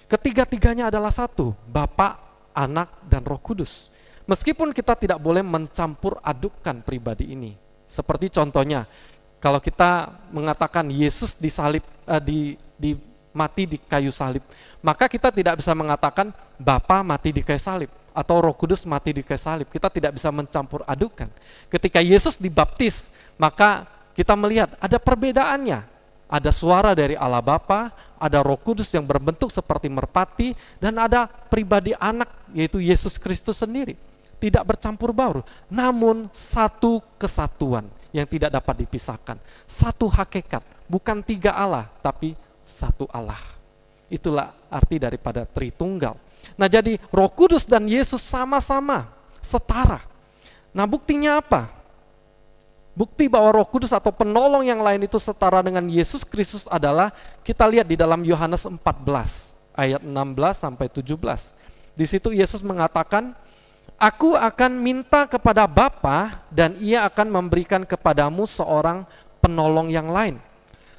Ketiga-tiganya adalah satu, Bapa, Anak, dan Roh Kudus. Meskipun kita tidak boleh mencampur adukkan pribadi ini. Seperti contohnya, kalau kita mengatakan Yesus disalib, mati di kayu salib, maka kita tidak bisa mengatakan Bapa mati di kayu salib atau Roh Kudus mati di kayu salib. Kita tidak bisa mencampur adukan. Ketika Yesus dibaptis, maka kita melihat ada perbedaannya. Ada suara dari Allah Bapa, ada Roh Kudus yang berbentuk seperti merpati, dan ada pribadi anak yaitu Yesus Kristus sendiri. Tidak bercampur baur, namun satu kesatuan yang tidak dapat dipisahkan. Satu hakikat, bukan tiga Allah, tapi satu Allah. Itulah arti daripada Tritunggal. Nah, jadi Roh Kudus dan Yesus sama-sama setara. Nah, buktinya apa? Bukti bahwa Roh Kudus atau penolong yang lain itu setara dengan Yesus Kristus adalah kita lihat di dalam Yohanes 14 ayat 16 sampai 17. Di situ Yesus mengatakan, Aku akan minta kepada Bapa dan Ia akan memberikan kepadamu seorang penolong yang lain,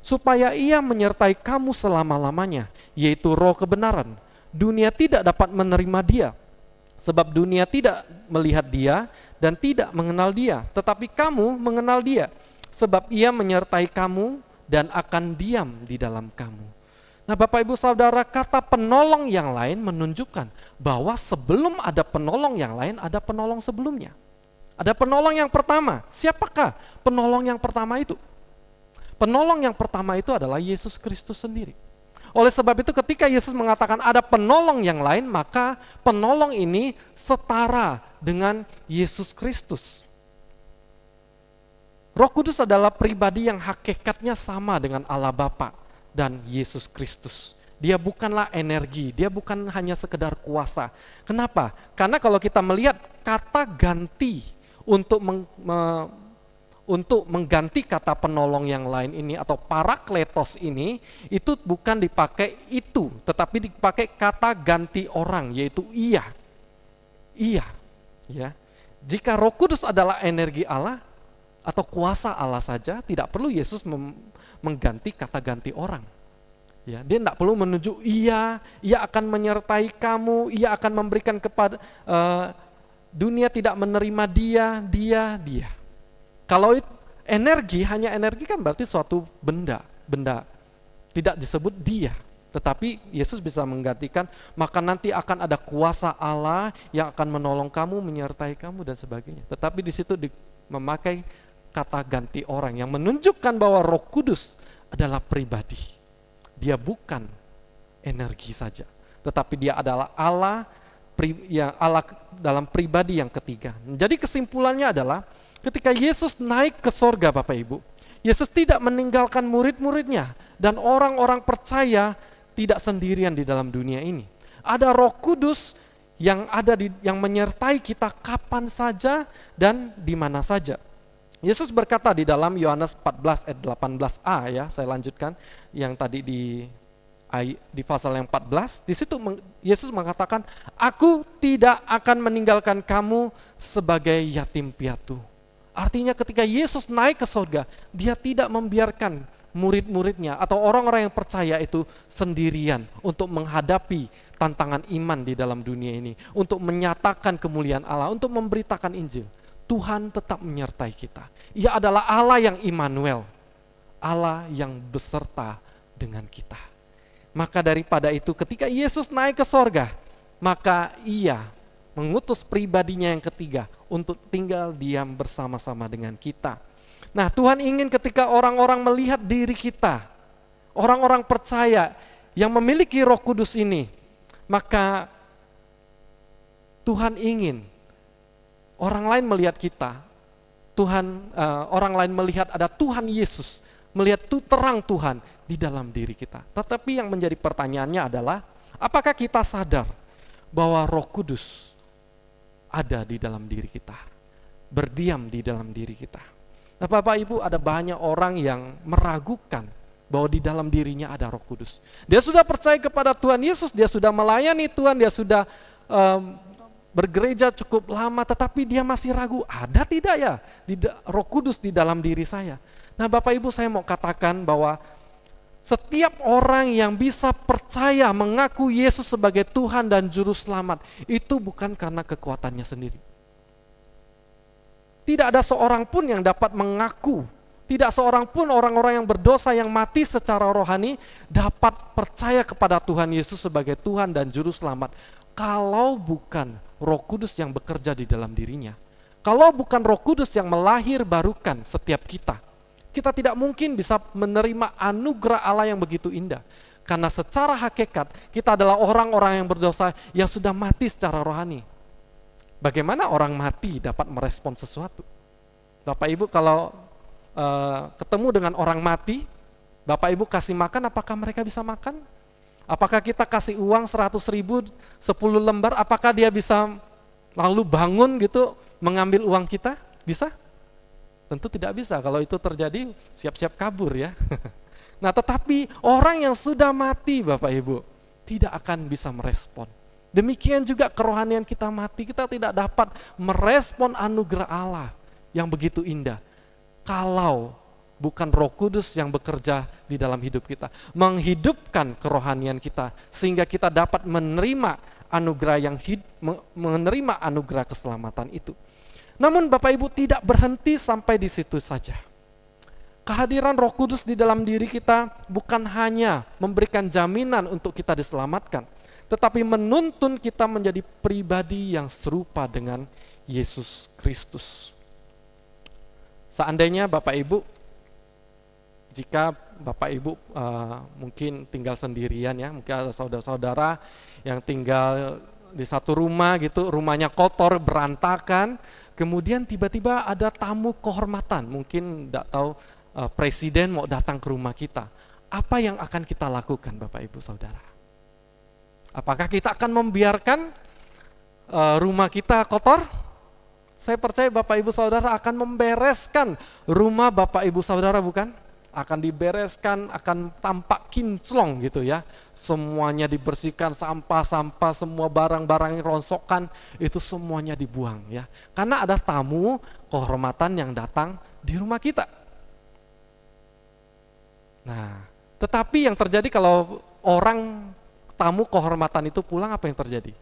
supaya Ia menyertai kamu selama-lamanya, yaitu Roh kebenaran. Dunia tidak dapat menerima Dia, sebab dunia tidak melihat Dia dan tidak mengenal Dia. Tetapi kamu mengenal Dia, sebab Ia menyertai kamu dan akan diam di dalam kamu. Nah, Bapak Ibu Saudara, kata penolong yang lain menunjukkan bahwa sebelum ada penolong yang lain, ada penolong sebelumnya. Ada penolong yang pertama. Siapakah penolong yang pertama itu? Penolong yang pertama itu adalah Yesus Kristus sendiri. Oleh sebab itu ketika Yesus mengatakan ada penolong yang lain, maka penolong ini setara dengan Yesus Kristus. Roh Kudus adalah pribadi yang hakikatnya sama dengan Allah Bapa dan Yesus Kristus. Dia bukanlah energi, dia bukan hanya sekedar kuasa. Kenapa? Karena kalau kita melihat kata ganti untuk mengganti kata penolong yang lain ini atau parakletos ini, itu bukan dipakai itu, tetapi dipakai kata ganti orang, yaitu Ia. Ia, ya. Jika Roh Kudus adalah energi Allah atau kuasa Allah saja, tidak perlu Yesus mengganti kata ganti orang. Ya, dia tidak perlu menuju Ia akan menyertai kamu, Ia akan memberikan kepada dunia tidak menerima dia. Kalau energi, hanya energi kan berarti suatu benda tidak disebut dia. Tetapi Yesus bisa menggantikan, maka nanti akan ada kuasa Allah yang akan menolong kamu, menyertai kamu dan sebagainya. Tetapi di situ memakai kata ganti orang yang menunjukkan bahwa Roh Kudus adalah pribadi. Dia bukan energi saja, tetapi dia adalah Allah dalam pribadi yang ketiga. Jadi kesimpulannya adalah ketika Yesus naik ke sorga, Bapak Ibu, Yesus tidak meninggalkan murid-muridnya dan orang-orang percaya tidak sendirian di dalam dunia ini. Ada Roh Kudus yang yang menyertai kita kapan saja dan di mana saja. Yesus berkata di dalam Yohanes 14 ayat 18a, ya, saya lanjutkan yang tadi di pasal yang 14, di situ Yesus mengatakan, Aku tidak akan meninggalkan kamu sebagai yatim piatu. Artinya ketika Yesus naik ke surga, dia tidak membiarkan murid-muridnya atau orang-orang yang percaya itu sendirian untuk menghadapi tantangan iman di dalam dunia ini, untuk menyatakan kemuliaan Allah, untuk memberitakan Injil. Tuhan tetap menyertai kita. Ia adalah Allah yang Immanuel, Allah yang beserta dengan kita. Maka daripada itu ketika Yesus naik ke sorga, maka ia mengutus pribadinya yang ketiga untuk tinggal diam bersama-sama dengan kita. Nah, Tuhan ingin ketika orang-orang melihat diri kita, orang-orang percaya yang memiliki Roh Kudus ini, maka Tuhan ingin orang lain melihat kita, orang lain melihat ada Tuhan Yesus, melihat terang Tuhan di dalam diri kita. Tetapi yang menjadi pertanyaannya adalah, apakah kita sadar bahwa Roh Kudus ada di dalam diri kita, berdiam di dalam diri kita? Nah, Bapak Ibu, ada banyak orang yang meragukan bahwa di dalam dirinya ada Roh Kudus. Dia sudah percaya kepada Tuhan Yesus, dia sudah melayani Tuhan, dia sudah bergereja cukup lama, tetapi dia masih ragu, ada tidak ya Roh Kudus di dalam diri saya? Nah, Bapak Ibu, saya mau katakan bahwa setiap orang yang bisa percaya mengaku Yesus sebagai Tuhan dan Juru Selamat, itu bukan karena kekuatannya sendiri. Tidak ada seorang pun yang dapat mengaku, tidak seorang pun orang-orang yang berdosa yang mati secara rohani dapat percaya kepada Tuhan Yesus sebagai Tuhan dan Juru Selamat kalau bukan Roh Kudus yang bekerja di dalam dirinya. Kalau bukan Roh Kudus yang melahirbarukan setiap kita, kita tidak mungkin bisa menerima anugerah Allah yang begitu indah. Karena secara hakikat kita adalah orang-orang yang berdosa yang sudah mati secara rohani. Bagaimana orang mati dapat merespon sesuatu? Bapak Ibu kalau ketemu dengan orang mati, Bapak Ibu kasih makan, apakah mereka bisa makan? Apakah kita kasih uang 100.000, 10 lembar, apakah dia bisa lalu bangun gitu mengambil uang kita? Bisa? Tentu tidak bisa. Kalau itu terjadi siap-siap kabur ya. Nah, tetapi orang yang sudah mati, Bapak Ibu, tidak akan bisa merespon. Demikian juga kerohanian kita mati, kita tidak dapat merespon anugerah Allah yang begitu indah kalau bukan Roh Kudus yang bekerja di dalam hidup kita, menghidupkan kerohanian kita sehingga kita dapat menerima anugerah menerima anugerah keselamatan itu. Namun Bapak Ibu, tidak berhenti sampai di situ saja. Kehadiran Roh Kudus di dalam diri kita bukan hanya memberikan jaminan untuk kita diselamatkan, tetapi menuntun kita menjadi pribadi yang serupa dengan Yesus Kristus. Seandainya Bapak Ibu, jika Bapak Ibu mungkin tinggal sendirian ya, mungkin ada saudara-saudara yang tinggal di satu rumah gitu, rumahnya kotor, berantakan, kemudian tiba-tiba ada tamu kehormatan, mungkin tidak tahu presiden mau datang ke rumah kita. Apa yang akan kita lakukan Bapak Ibu Saudara? Apakah kita akan membiarkan rumah kita kotor? Saya percaya Bapak Ibu Saudara akan membereskan rumah Bapak Ibu Saudara, bukan? Akan dibereskan, akan tampak kinclong gitu ya. Semuanya dibersihkan, sampah-sampah, semua barang-barang yang ronsokan, itu semuanya dibuang ya. Karena ada tamu kehormatan yang datang di rumah kita. Nah, tetapi yang terjadi kalau orang tamu kehormatan itu pulang, apa yang terjadi?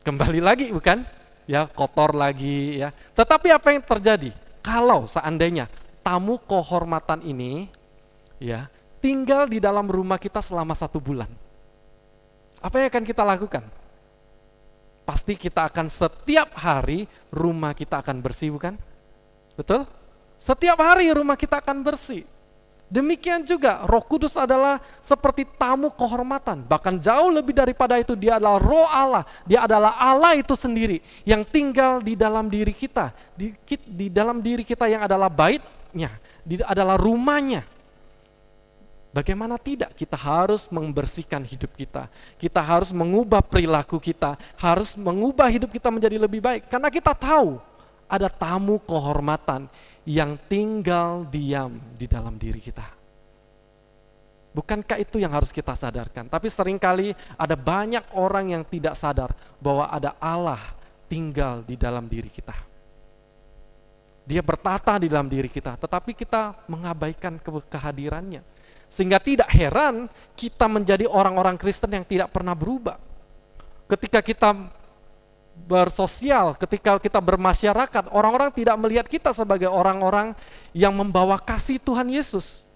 Kembali lagi, bukan? Ya, kotor lagi ya. Tetapi apa yang terjadi kalau seandainya tamu kehormatan ini ya tinggal di dalam rumah kita selama 1 bulan? Apa yang akan kita lakukan? Pasti kita akan setiap hari rumah kita akan bersih, bukan? Betul? Setiap hari rumah kita akan bersih. Demikian juga Roh Kudus adalah seperti tamu kehormatan. Bahkan jauh lebih daripada itu, dia adalah Roh Allah. Dia adalah Allah itu sendiri yang tinggal di dalam diri kita. Di dalam diri kita yang adalah baitnya, adalah rumahnya. Bagaimana tidak kita harus membersihkan hidup kita. Kita harus mengubah perilaku kita. Harus mengubah hidup kita menjadi lebih baik. Karena kita tahu ada tamu kehormatan yang tinggal diam di dalam diri kita. Bukankah itu yang harus kita sadarkan? Tapi seringkali ada banyak orang yang tidak sadar bahwa ada Allah tinggal di dalam diri kita. Dia bertata di dalam diri kita, tetapi kita mengabaikan kehadirannya. Sehingga tidak heran kita menjadi orang-orang Kristen yang tidak pernah berubah. Ketika kita bersosial, ketika kita bermasyarakat, orang-orang tidak melihat kita sebagai orang-orang yang membawa kasih Tuhan Yesus.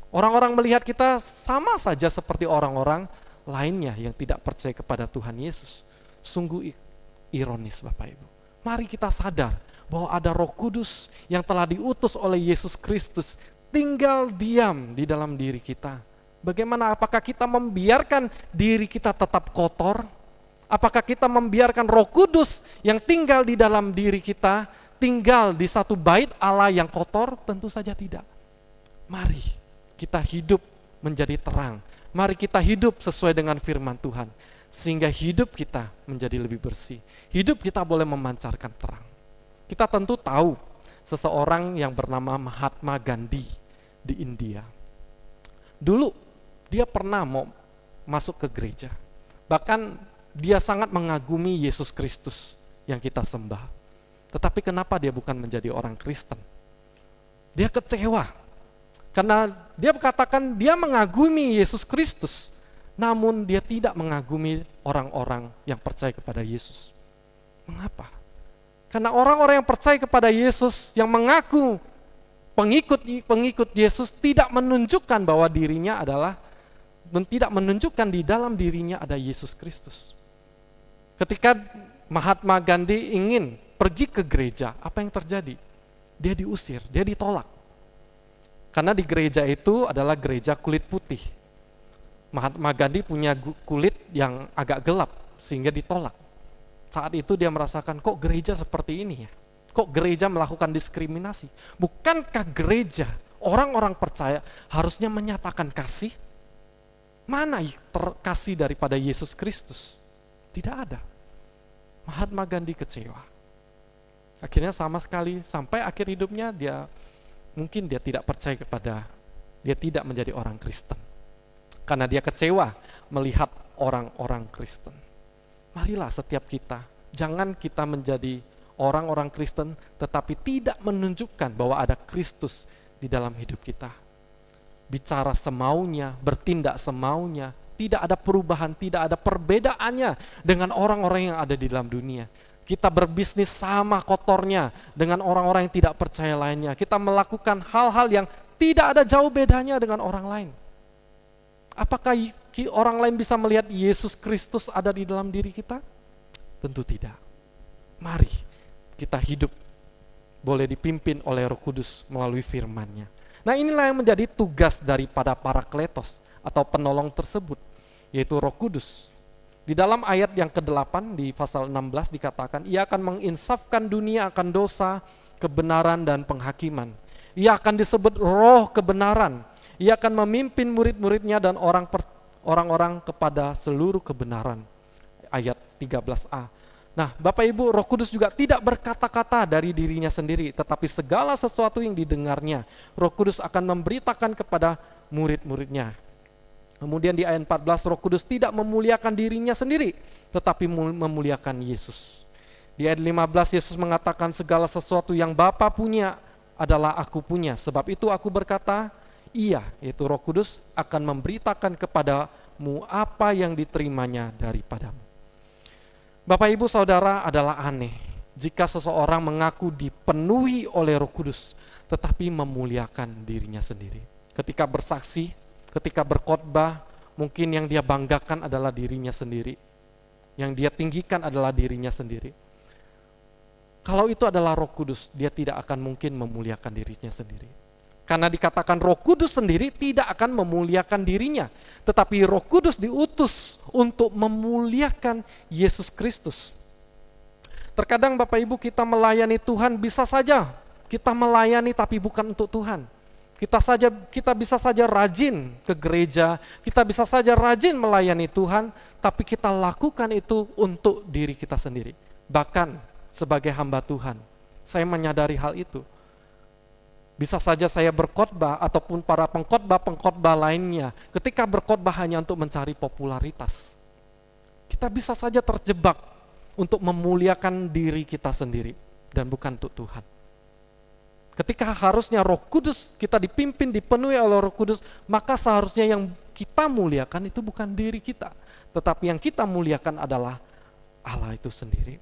Orang-orang melihat kita sama saja seperti orang-orang lainnya yang tidak percaya kepada Tuhan Yesus. Sungguh ironis Bapak Ibu. Mari kita sadar bahwa ada Roh Kudus yang telah diutus oleh Yesus Kristus tinggal diam di dalam diri kita. Bagaimana, apakah kita membiarkan diri kita tetap kotor? Apakah kita membiarkan Roh Kudus yang tinggal di dalam diri kita tinggal di satu bait Allah yang kotor? Tentu saja tidak. Mari kita hidup menjadi terang. Mari kita hidup sesuai dengan firman Tuhan. Sehingga hidup kita menjadi lebih bersih. Hidup kita boleh memancarkan terang. Kita tentu tahu seseorang yang bernama Mahatma Gandhi di India. Dulu dia pernah mau masuk ke gereja. Bahkan dia sangat mengagumi Yesus Kristus yang kita sembah. Tetapi kenapa dia bukan menjadi orang Kristen? Dia kecewa. Karena dia katakan dia mengagumi Yesus Kristus. Namun dia tidak mengagumi orang-orang yang percaya kepada Yesus. Mengapa? Karena orang-orang yang percaya kepada Yesus, yang mengaku pengikut Yesus, tidak menunjukkan bahwa dirinya adalah, tidak menunjukkan di dalam dirinya ada Yesus Kristus. Ketika Mahatma Gandhi ingin pergi ke gereja, apa yang terjadi? Dia diusir, dia ditolak. Karena di gereja itu adalah gereja kulit putih. Mahatma Gandhi punya kulit yang agak gelap sehingga ditolak. Saat itu dia merasakan, kok gereja seperti ini ya? Kok gereja melakukan diskriminasi? Bukankah gereja, orang-orang percaya harusnya menyatakan kasih? Mana kasih daripada Yesus Kristus? Tidak ada. Mahatma Gandhi kecewa. Akhirnya sama sekali sampai akhir hidupnya dia tidak percaya dia tidak menjadi orang Kristen. Karena dia kecewa melihat orang-orang Kristen. Marilah setiap kita, jangan kita menjadi orang-orang Kristen tetapi tidak menunjukkan bahwa ada Kristus di dalam hidup kita. Bicara semaunya, bertindak semaunya, tidak ada perubahan, tidak ada perbedaannya dengan orang-orang yang ada di dalam dunia. Kita berbisnis sama kotornya dengan orang-orang yang tidak percaya lainnya. Kita melakukan hal-hal yang tidak ada jauh bedanya dengan orang lain. Apakah orang lain bisa melihat Yesus Kristus ada di dalam diri kita? Tentu tidak. Mari kita hidup boleh dipimpin oleh Roh Kudus melalui firman-Nya. Nah, inilah yang menjadi tugas daripada Parakletos atau penolong tersebut, yaitu Roh Kudus. Di dalam ayat yang ke-8 di pasal 16 dikatakan, ia akan menginsafkan dunia akan dosa, kebenaran dan penghakiman. Ia akan disebut roh kebenaran. Ia akan memimpin murid-muridnya dan orang-orang kepada seluruh kebenaran. Ayat 13a. Nah, Bapak Ibu, Roh Kudus juga tidak berkata-kata dari dirinya sendiri, tetapi segala sesuatu yang didengarnya, Roh Kudus akan memberitakan kepada murid-muridnya. Kemudian di ayat 14, Roh Kudus tidak memuliakan dirinya sendiri, tetapi memuliakan Yesus. Di ayat 15, Yesus mengatakan segala sesuatu yang Bapa punya adalah aku punya. Sebab itu aku berkata, ia, yaitu Roh Kudus, akan memberitakan kepadamu apa yang diterimanya daripadamu. Bapak Ibu Saudara, adalah aneh jika seseorang mengaku dipenuhi oleh Roh Kudus tetapi memuliakan dirinya sendiri. Ketika bersaksi, ketika berkhotbah, mungkin yang dia banggakan adalah dirinya sendiri. Yang dia tinggikan adalah dirinya sendiri. Kalau itu adalah Roh Kudus, dia tidak akan mungkin memuliakan dirinya sendiri. Karena dikatakan Roh Kudus sendiri tidak akan memuliakan dirinya, tetapi Roh Kudus diutus untuk memuliakan Yesus Kristus. Terkadang Bapak Ibu kita melayani Tuhan, bisa saja kita melayani tapi bukan untuk Tuhan. Kita bisa saja rajin ke gereja, kita bisa saja rajin melayani Tuhan, tapi kita lakukan itu untuk diri kita sendiri. Bahkan sebagai hamba Tuhan, saya menyadari hal itu. Bisa saja saya berkhotbah ataupun para pengkhotbah lainnya ketika berkhotbah hanya untuk mencari popularitas. Kita bisa saja terjebak untuk memuliakan diri kita sendiri dan bukan untuk Tuhan. Ketika harusnya Roh Kudus kita dipimpin, dipenuhi oleh Roh Kudus, maka seharusnya yang kita muliakan itu bukan diri kita, tetapi yang kita muliakan adalah Allah itu sendiri.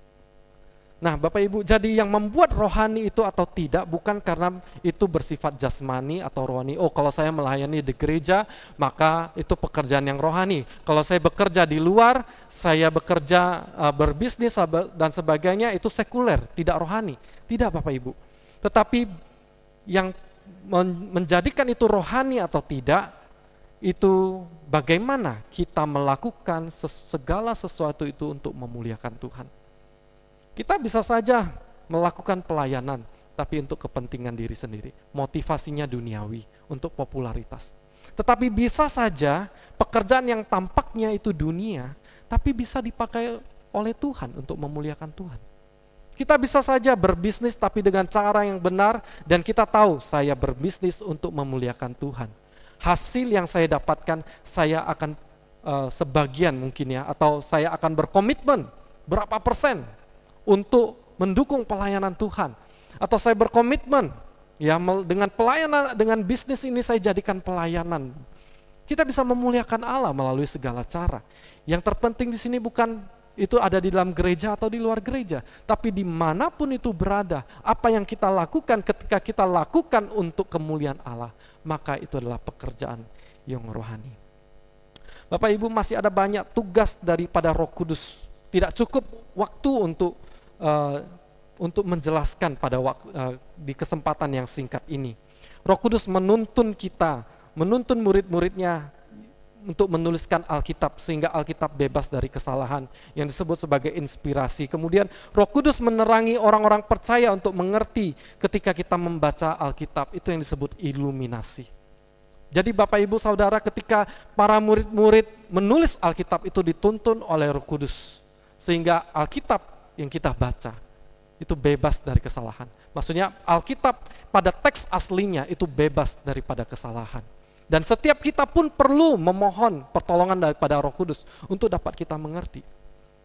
Nah Bapak Ibu, jadi yang membuat rohani itu atau tidak bukan karena itu bersifat jasmani atau rohani. Oh kalau saya melayani di gereja maka itu pekerjaan yang rohani. Kalau saya bekerja di luar, saya bekerja berbisnis dan sebagainya, itu sekuler, tidak rohani. Tidak Bapak Ibu. Tetapi yang menjadikan itu rohani atau tidak, itu bagaimana kita melakukan segala sesuatu itu untuk memuliakan Tuhan. Kita bisa saja melakukan pelayanan, tapi untuk kepentingan diri sendiri. Motivasinya duniawi, untuk popularitas. Tetapi bisa saja pekerjaan yang tampaknya itu dunia, tapi bisa dipakai oleh Tuhan untuk memuliakan Tuhan. Kita bisa saja berbisnis tapi dengan cara yang benar, dan kita tahu saya berbisnis untuk memuliakan Tuhan. Hasil yang saya dapatkan, saya akan sebagian mungkin ya, atau saya akan berkomitmen berapa persen untuk mendukung pelayanan Tuhan, atau saya berkomitmen ya dengan pelayanan, dengan bisnis ini saya jadikan pelayanan. Kita bisa memuliakan Allah melalui segala cara. Yang terpenting di sini bukan itu ada di dalam gereja atau di luar gereja, tapi dimanapun itu berada, apa yang kita lakukan ketika kita lakukan untuk kemuliaan Allah, maka itu adalah pekerjaan yang rohani. Bapak Ibu, masih ada banyak tugas daripada Roh Kudus. Tidak cukup waktu untuk menjelaskan di kesempatan yang singkat ini. Roh Kudus menuntun kita, menuntun murid-muridnya untuk menuliskan Alkitab sehingga Alkitab bebas dari kesalahan yang disebut sebagai inspirasi. Kemudian Roh Kudus menerangi orang-orang percaya untuk mengerti ketika kita membaca Alkitab, itu yang disebut iluminasi. Jadi Bapak Ibu Saudara, ketika para murid-murid menulis Alkitab itu dituntun oleh Roh Kudus sehingga Alkitab yang kita baca itu bebas dari kesalahan. Maksudnya Alkitab pada teks aslinya itu bebas daripada kesalahan. Dan setiap kita pun perlu memohon pertolongan daripada Roh Kudus untuk dapat kita mengerti.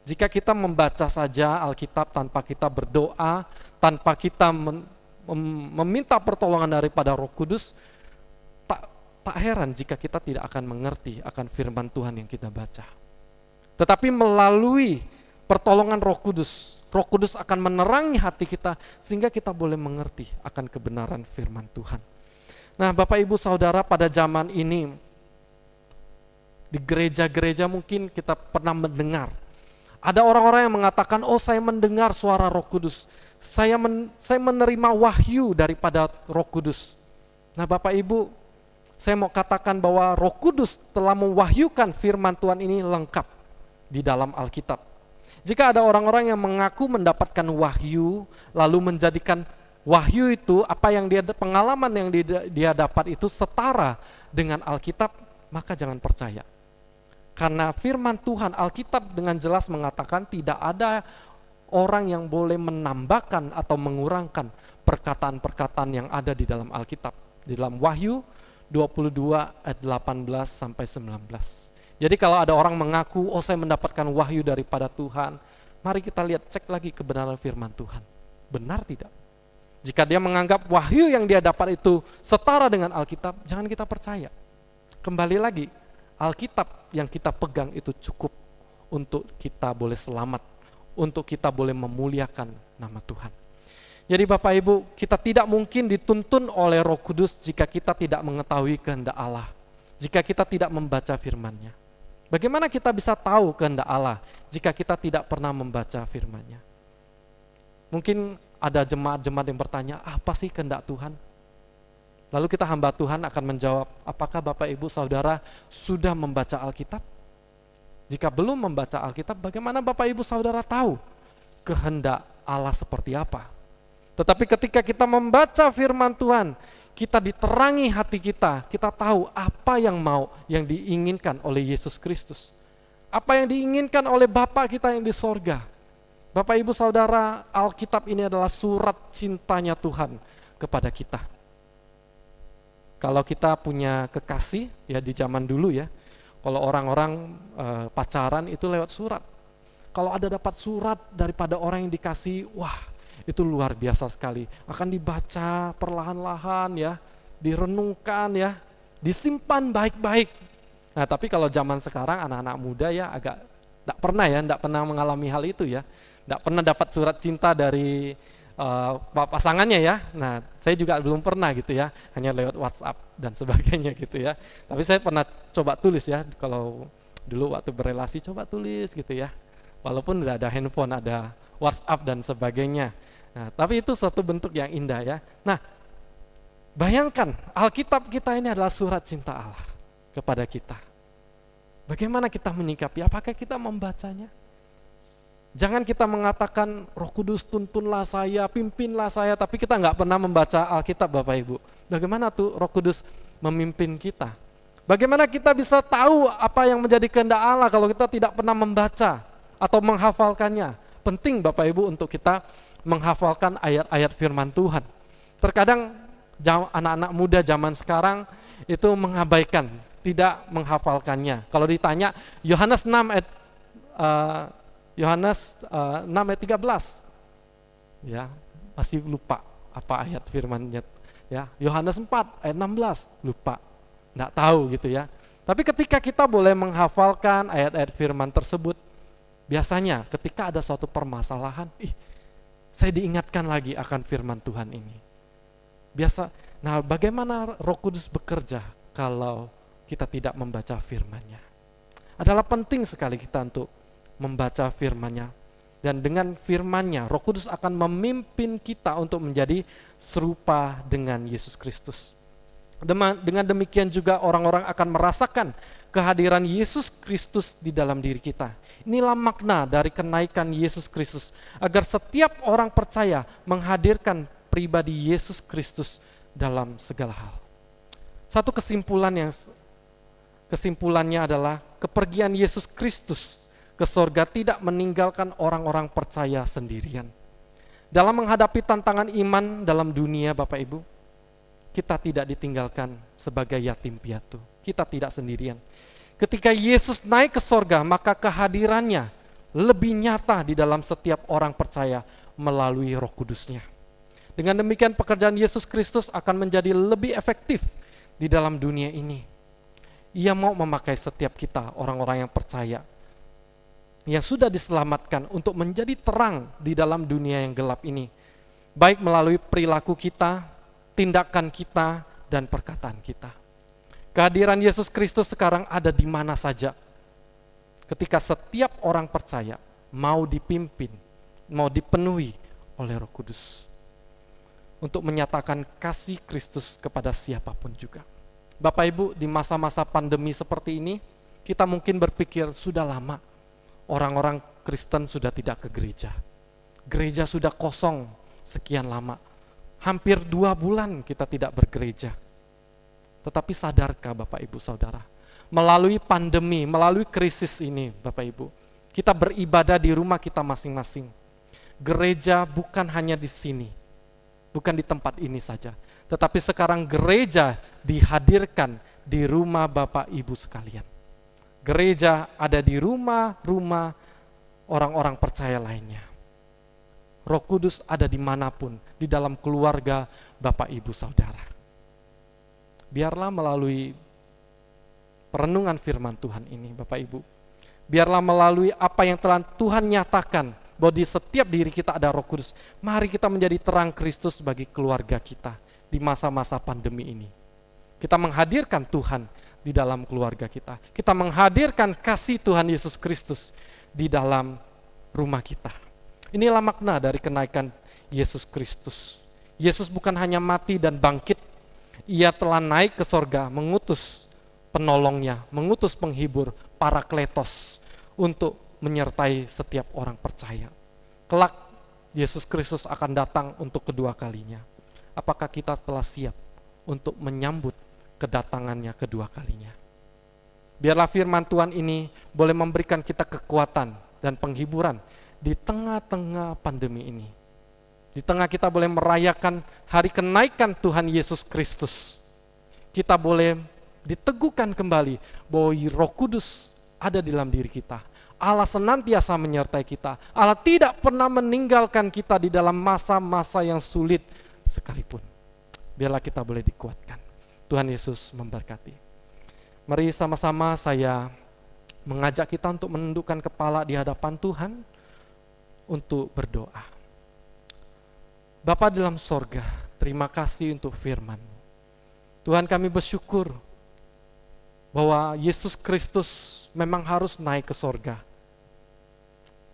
Jika kita membaca saja Alkitab tanpa kita berdoa, tanpa kita meminta pertolongan daripada Roh Kudus, tak heran jika kita tidak akan mengerti akan firman Tuhan yang kita baca. Tetapi melalui pertolongan Roh Kudus akan menerangi hati kita sehingga kita boleh mengerti akan kebenaran firman Tuhan. Nah Bapak Ibu Saudara, pada zaman ini di gereja-gereja mungkin kita pernah mendengar ada orang-orang yang mengatakan, oh saya mendengar suara Roh Kudus, saya menerima wahyu daripada Roh Kudus. Nah Bapak Ibu, saya mau katakan bahwa Roh Kudus telah mewahyukan firman Tuhan ini lengkap di dalam Alkitab. Jika ada orang-orang yang mengaku mendapatkan wahyu, lalu menjadikan wahyu itu, apa yang pengalaman yang dia dapat itu setara dengan Alkitab, maka jangan percaya. Karena firman Tuhan, Alkitab dengan jelas mengatakan tidak ada orang yang boleh menambahkan atau mengurangkan perkataan-perkataan yang ada di dalam Alkitab. Di dalam Wahyu 22 ayat 18 sampai 19. Jadi kalau ada orang mengaku, oh saya mendapatkan wahyu daripada Tuhan, mari kita lihat, cek lagi kebenaran firman Tuhan. Benar tidak? Jika dia menganggap wahyu yang dia dapat itu setara dengan Alkitab, jangan kita percaya. Kembali lagi, Alkitab yang kita pegang itu cukup untuk kita boleh selamat, untuk kita boleh memuliakan nama Tuhan. Jadi Bapak Ibu, kita tidak mungkin dituntun oleh Roh Kudus jika kita tidak mengetahui kehendak Allah, jika kita tidak membaca firman-Nya. Bagaimana kita bisa tahu kehendak Allah jika kita tidak pernah membaca firman-Nya? Mungkin ada jemaat-jemaat yang bertanya, apa sih kehendak Tuhan? Lalu kita hamba Tuhan akan menjawab, apakah Bapak Ibu Saudara sudah membaca Alkitab? Jika belum membaca Alkitab, bagaimana Bapak Ibu Saudara tahu kehendak Allah seperti apa? Tetapi ketika kita membaca firman Tuhan, kita diterangi hati kita tahu apa yang diinginkan oleh Yesus Kristus. Apa yang diinginkan oleh Bapa kita yang di sorga. Bapak Ibu Saudara, Alkitab ini adalah surat cintanya Tuhan kepada kita. Kalau kita punya kekasih, ya di zaman dulu ya, kalau orang-orang pacaran itu lewat surat. Kalau ada dapat surat daripada orang yang dikasih, wah itu luar biasa sekali. Akan dibaca perlahan-lahan ya, direnungkan ya, disimpan baik-baik. Nah, tapi kalau zaman sekarang anak-anak muda ya agak enggak pernah mengalami hal itu ya. Enggak pernah dapat surat cinta dari pasangannya ya. Nah, saya juga belum pernah gitu ya, hanya lewat WhatsApp dan sebagainya gitu ya. Tapi saya pernah coba tulis ya, kalau dulu waktu berelasi coba tulis gitu ya. Walaupun udah ada handphone, ada WhatsApp dan sebagainya. Nah, tapi itu suatu bentuk yang indah ya. Nah, bayangkan Alkitab kita ini adalah surat cinta Allah kepada kita. Bagaimana kita menyikapi? Apakah kita membacanya? Jangan kita mengatakan Roh Kudus tuntunlah saya, pimpinlah saya, tapi kita nggak pernah membaca Alkitab Bapak Ibu. Bagaimana tuh Roh Kudus memimpin kita? Bagaimana kita bisa tahu apa yang menjadi kehendak Allah kalau kita tidak pernah membaca atau menghafalkannya? Penting Bapak Ibu untuk kita menghafalkan ayat-ayat firman Tuhan. Terkadang anak-anak muda zaman sekarang itu mengabaikan, tidak menghafalkannya. Kalau ditanya Yohanes 6 ayat 13, ya masih lupa apa ayat firmannya. Ya, Yohanes 4 ayat 16 lupa, nggak tahu gitu ya. Tapi ketika kita boleh menghafalkan ayat-ayat firman tersebut, biasanya ketika ada suatu permasalahan, saya diingatkan lagi akan firman Tuhan ini. Nah, bagaimana Roh Kudus bekerja kalau kita tidak membaca firman-Nya? Adalah penting sekali kita untuk membaca firman-Nya. Dan dengan firman-Nya, Roh Kudus akan memimpin kita untuk menjadi serupa dengan Yesus Kristus. Dengan demikian juga orang-orang akan merasakan kehadiran Yesus Kristus di dalam diri kita. Inilah makna dari kenaikan Yesus Kristus, agar setiap orang percaya menghadirkan pribadi Yesus Kristus dalam segala hal. Satu kesimpulannya adalah kepergian Yesus Kristus ke sorga tidak meninggalkan orang-orang percaya sendirian. Dalam menghadapi tantangan iman dalam dunia Bapak Ibu, kita tidak ditinggalkan sebagai yatim piatu. Kita tidak sendirian. Ketika Yesus naik ke sorga, maka kehadirannya lebih nyata di dalam setiap orang percaya melalui Roh Kudus-Nya. Dengan demikian pekerjaan Yesus Kristus akan menjadi lebih efektif di dalam dunia ini. Ia mau memakai setiap kita, orang-orang yang percaya, yang sudah diselamatkan untuk menjadi terang di dalam dunia yang gelap ini. Baik melalui perilaku kita, tindakan kita, dan perkataan kita. Kehadiran Yesus Kristus sekarang ada di mana saja. Ketika setiap orang percaya mau dipimpin, mau dipenuhi oleh Roh Kudus. Untuk menyatakan kasih Kristus kepada siapapun juga. Bapak Ibu, di masa-masa pandemi seperti ini, kita mungkin berpikir sudah lama orang-orang Kristen sudah tidak ke gereja. Gereja sudah kosong sekian lama. Hampir 2 bulan kita tidak bergereja. Tetapi sadarkah Bapak Ibu Saudara, melalui pandemi, melalui krisis ini Bapak Ibu, kita beribadah di rumah kita masing-masing. Gereja bukan hanya di sini, bukan di tempat ini saja, tetapi sekarang gereja dihadirkan di rumah Bapak Ibu sekalian. Gereja ada di rumah-rumah orang-orang percaya lainnya. Roh Kudus ada dimanapun, di dalam keluarga Bapak Ibu Saudara. Biarlah melalui perenungan firman Tuhan ini Bapak Ibu, biarlah melalui apa yang telah Tuhan nyatakan, bahwa di setiap diri kita ada Roh Kudus. Mari kita menjadi terang Kristus bagi keluarga kita di masa-masa pandemi ini. Kita menghadirkan Tuhan di dalam keluarga kita. Kita menghadirkan kasih Tuhan Yesus Kristus di dalam rumah kita. Inilah makna dari kenaikan Yesus Kristus. Yesus bukan hanya mati dan bangkit, Ia telah naik ke sorga, mengutus penolongnya, mengutus penghibur, Parakletos, untuk menyertai setiap orang percaya. Kelak Yesus Kristus akan datang untuk kedua kalinya. Apakah kita telah siap untuk menyambut kedatangannya kedua kalinya? Biarlah firman Tuhan ini boleh memberikan kita kekuatan dan penghiburan di tengah-tengah pandemi ini. Di tengah kita boleh merayakan hari kenaikan Tuhan Yesus Kristus. Kita boleh diteguhkan kembali bahwa Roh Kudus ada di dalam diri kita. Allah senantiasa menyertai kita. Allah tidak pernah meninggalkan kita di dalam masa-masa yang sulit sekalipun. Biarlah kita boleh dikuatkan. Tuhan Yesus memberkati. Mari sama-sama saya mengajak kita untuk menundukkan kepala di hadapan Tuhan untuk berdoa. Bapa dalam sorga, terima kasih untuk firman-Mu. Tuhan, kami bersyukur bahwa Yesus Kristus memang harus naik ke sorga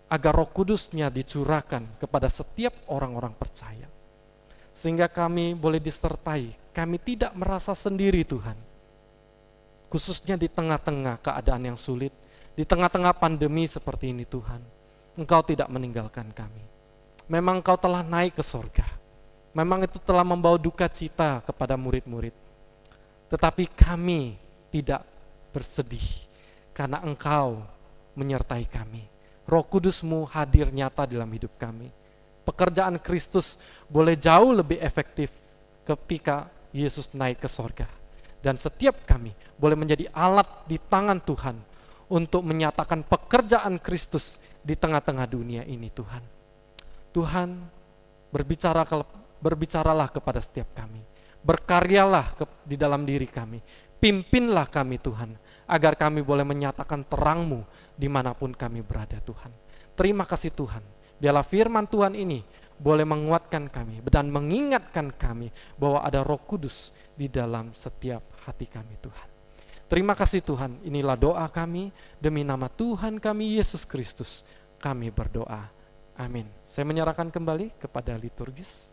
agar Roh Kudus-Nya dicurahkan kepada setiap orang-orang percaya. Sehingga kami boleh disertai, kami tidak merasa sendiri Tuhan. Khususnya di tengah-tengah keadaan yang sulit, di tengah-tengah pandemi seperti ini Tuhan. Engkau tidak meninggalkan kami. Memang Engkau telah naik ke sorga. Memang itu telah membawa duka cita kepada murid-murid. Tetapi kami tidak bersedih karena Engkau menyertai kami. Roh Kudus-Mu hadir nyata dalam hidup kami. Pekerjaan Kristus boleh jauh lebih efektif ketika Yesus naik ke sorga. Dan setiap kami boleh menjadi alat di tangan Tuhan untuk menyatakan pekerjaan Kristus di tengah-tengah dunia ini Tuhan. Tuhan, berbicaralah kepada setiap kami. Berkaryalah di dalam diri kami. Pimpinlah kami Tuhan, agar kami boleh menyatakan terang-Mu dimanapun kami berada Tuhan. Terima kasih Tuhan, biarlah firman Tuhan ini boleh menguatkan kami dan mengingatkan kami bahwa ada Roh Kudus di dalam setiap hati kami Tuhan. Terima kasih Tuhan, inilah doa kami, demi nama Tuhan kami Yesus Kristus, kami berdoa. Amin. Saya menyerahkan kembali kepada liturgis.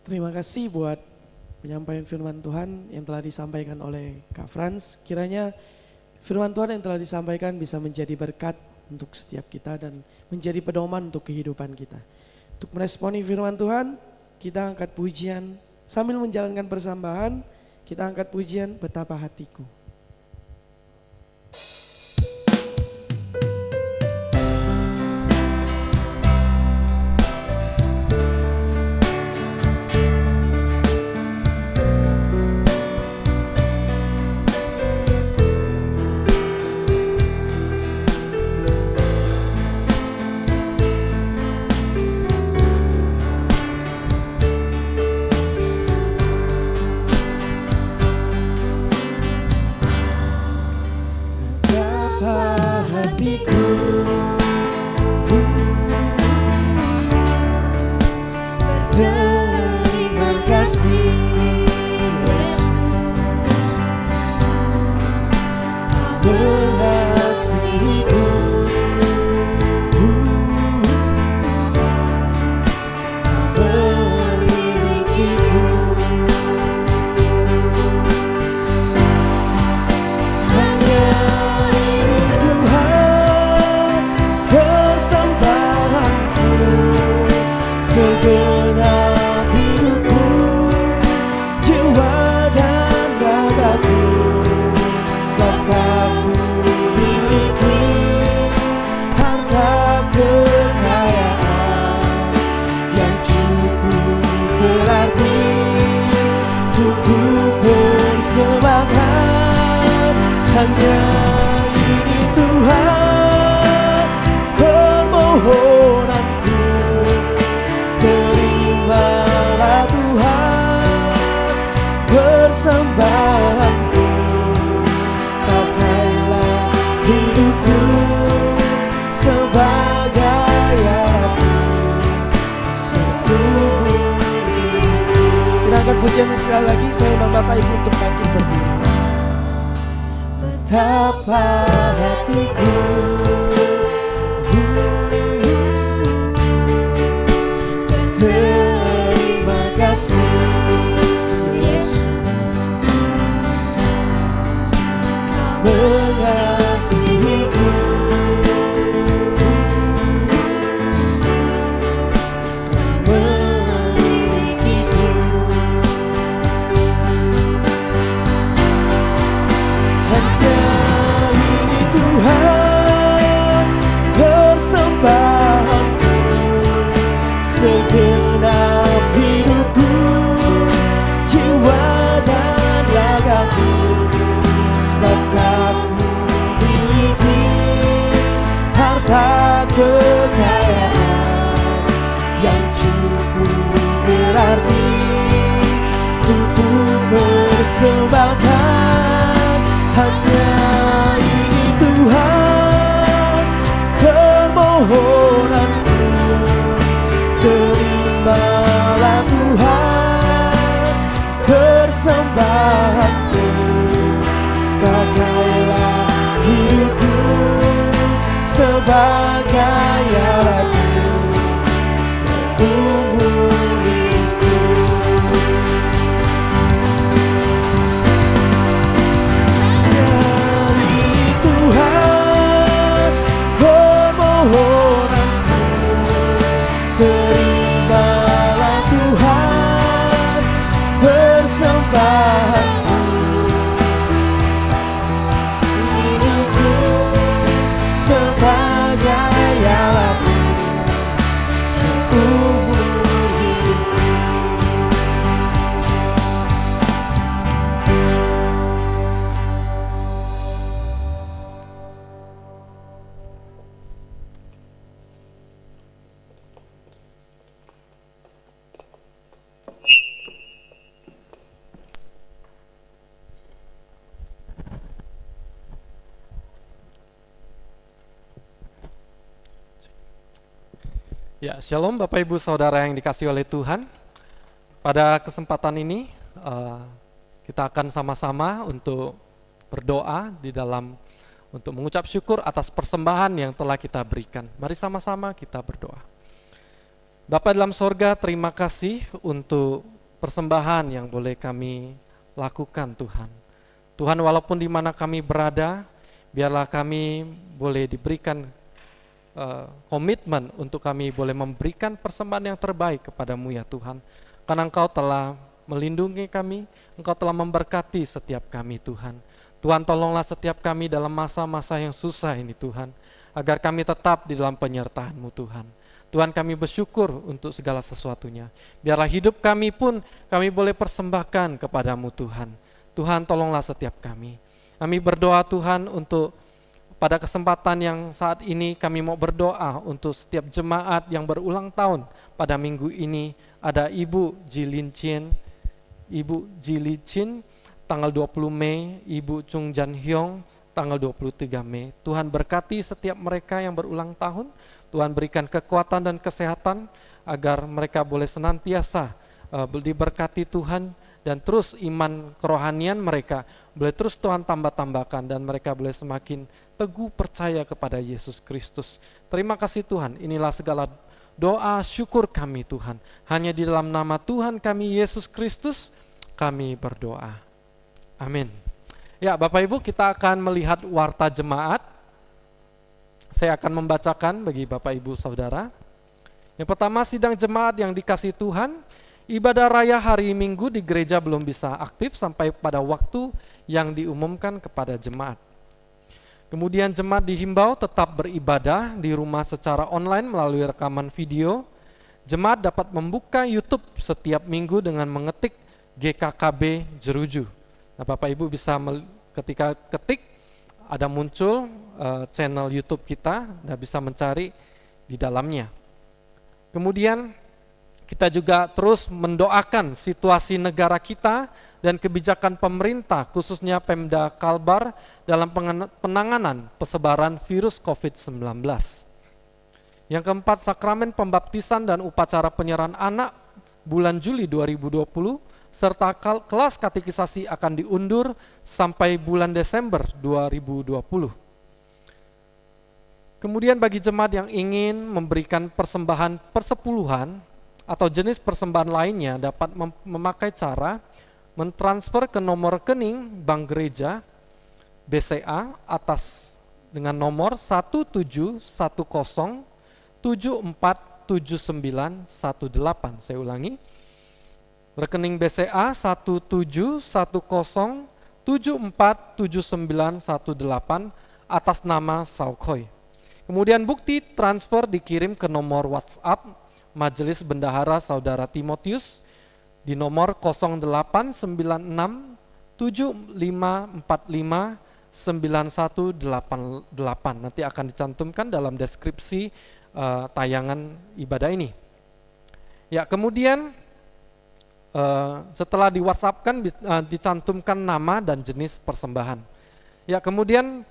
Terima kasih buat penyampaian firman Tuhan yang telah disampaikan oleh Kak Frans. Kiranya firman Tuhan yang telah disampaikan bisa menjadi berkat untuk setiap kita dan menjadi pedoman untuk kehidupan kita. Untuk meresponi firman Tuhan, kita angkat pujian sambil menjalankan persembahan, kita angkat pujian Betapa Hatiku. Hanya ini Tuhan permohonanku, terimalah Tuhan persembahanku, pakailah hidupku sebagai alatmu seluruh hidupku. Kita angkat pujian sekali lagi, saya undang Bapak Ibu untuk bangkit berdiri. Betapa hatiku terima kasih Yesus, mengasihiku berarti untuk persembahkan hanya ini Tuhan permohonanku. Terimalah Tuhan persembahanku, pakailah hidupku sebagai alatmu seumur hidupku. Dari Tuhan permohonanku, terimalah Tuhan persembahanku, hidupku sebagai alatmu seumur hidupku. Ya, Shalom Bapak Ibu Saudara yang dikasihi oleh Tuhan. Pada kesempatan ini kita akan sama-sama untuk berdoa untuk mengucap syukur atas persembahan yang telah kita berikan. Mari sama-sama kita berdoa. Bapa dalam sorga, terima kasih untuk persembahan yang boleh kami lakukan Tuhan. Tuhan, walaupun di mana kami berada, biarlah kami boleh diberikan komitmen untuk kami boleh memberikan persembahan yang terbaik kepadamu ya Tuhan. Karena Engkau telah melindungi kami, Engkau telah memberkati setiap kami Tuhan. Tuhan, tolonglah setiap kami dalam masa-masa yang susah ini Tuhan, agar kami tetap di dalam penyertaan-Mu Tuhan. Tuhan, kami bersyukur untuk segala sesuatunya. Biarlah hidup kami pun kami boleh persembahkan kepadamu Tuhan. Tuhan, tolonglah setiap kami. Kami berdoa Tuhan untuk pada kesempatan yang saat ini kami mau berdoa untuk setiap jemaat yang berulang tahun pada minggu ini. Ada Ibu Jilin Chin tanggal 20 Mei, Ibu Chung Jan Hyong tanggal 23 Mei. Tuhan berkati setiap mereka yang berulang tahun. Tuhan berikan kekuatan dan kesehatan agar mereka boleh senantiasa diberkati Tuhan, dan terus iman kerohanian mereka boleh terus Tuhan tambah-tambahkan, dan mereka boleh semakin teguh percaya kepada Yesus Kristus. Terima kasih Tuhan, inilah segala doa syukur kami Tuhan. Hanya di dalam nama Tuhan kami Yesus Kristus kami berdoa. Amin. Ya Bapak Ibu, kita akan melihat warta jemaat. Saya akan membacakan bagi Bapak Ibu Saudara. Yang pertama, sidang jemaat yang dikasihi Tuhan. Ibadah raya hari Minggu di gereja belum bisa aktif sampai pada waktu yang diumumkan kepada jemaat. Kemudian jemaat dihimbau tetap beribadah di rumah secara online melalui rekaman video. Jemaat dapat membuka YouTube setiap minggu dengan mengetik GKKB Jeruju. Nah, Bapak Ibu bisa ketika ketik ada muncul channel YouTube kita, dan bisa mencari di dalamnya. Kemudian kita juga terus mendoakan situasi negara kita dan kebijakan pemerintah, khususnya Pemda Kalbar dalam penanganan persebaran virus COVID-19. Yang keempat, sakramen pembaptisan dan upacara penyerahan anak bulan Juli 2020 serta kelas katekisasi akan diundur sampai bulan Desember 2020. Kemudian bagi jemaat yang ingin memberikan persembahan persepuluhan atau jenis persembahan lainnya dapat memakai cara mentransfer ke nomor rekening Bank Gereja BCA atas dengan nomor 1710747918. Saya ulangi, rekening BCA 1710747918 atas nama Saukhoy. Kemudian bukti transfer dikirim ke nomor WhatsApp Majelis Bendahara Saudara Timotius di nomor 089675459188. Nanti akan dicantumkan dalam deskripsi tayangan ibadah ini. Ya, kemudian setelah di WhatsApp kan dicantumkan nama dan jenis persembahan. Ya, kemudian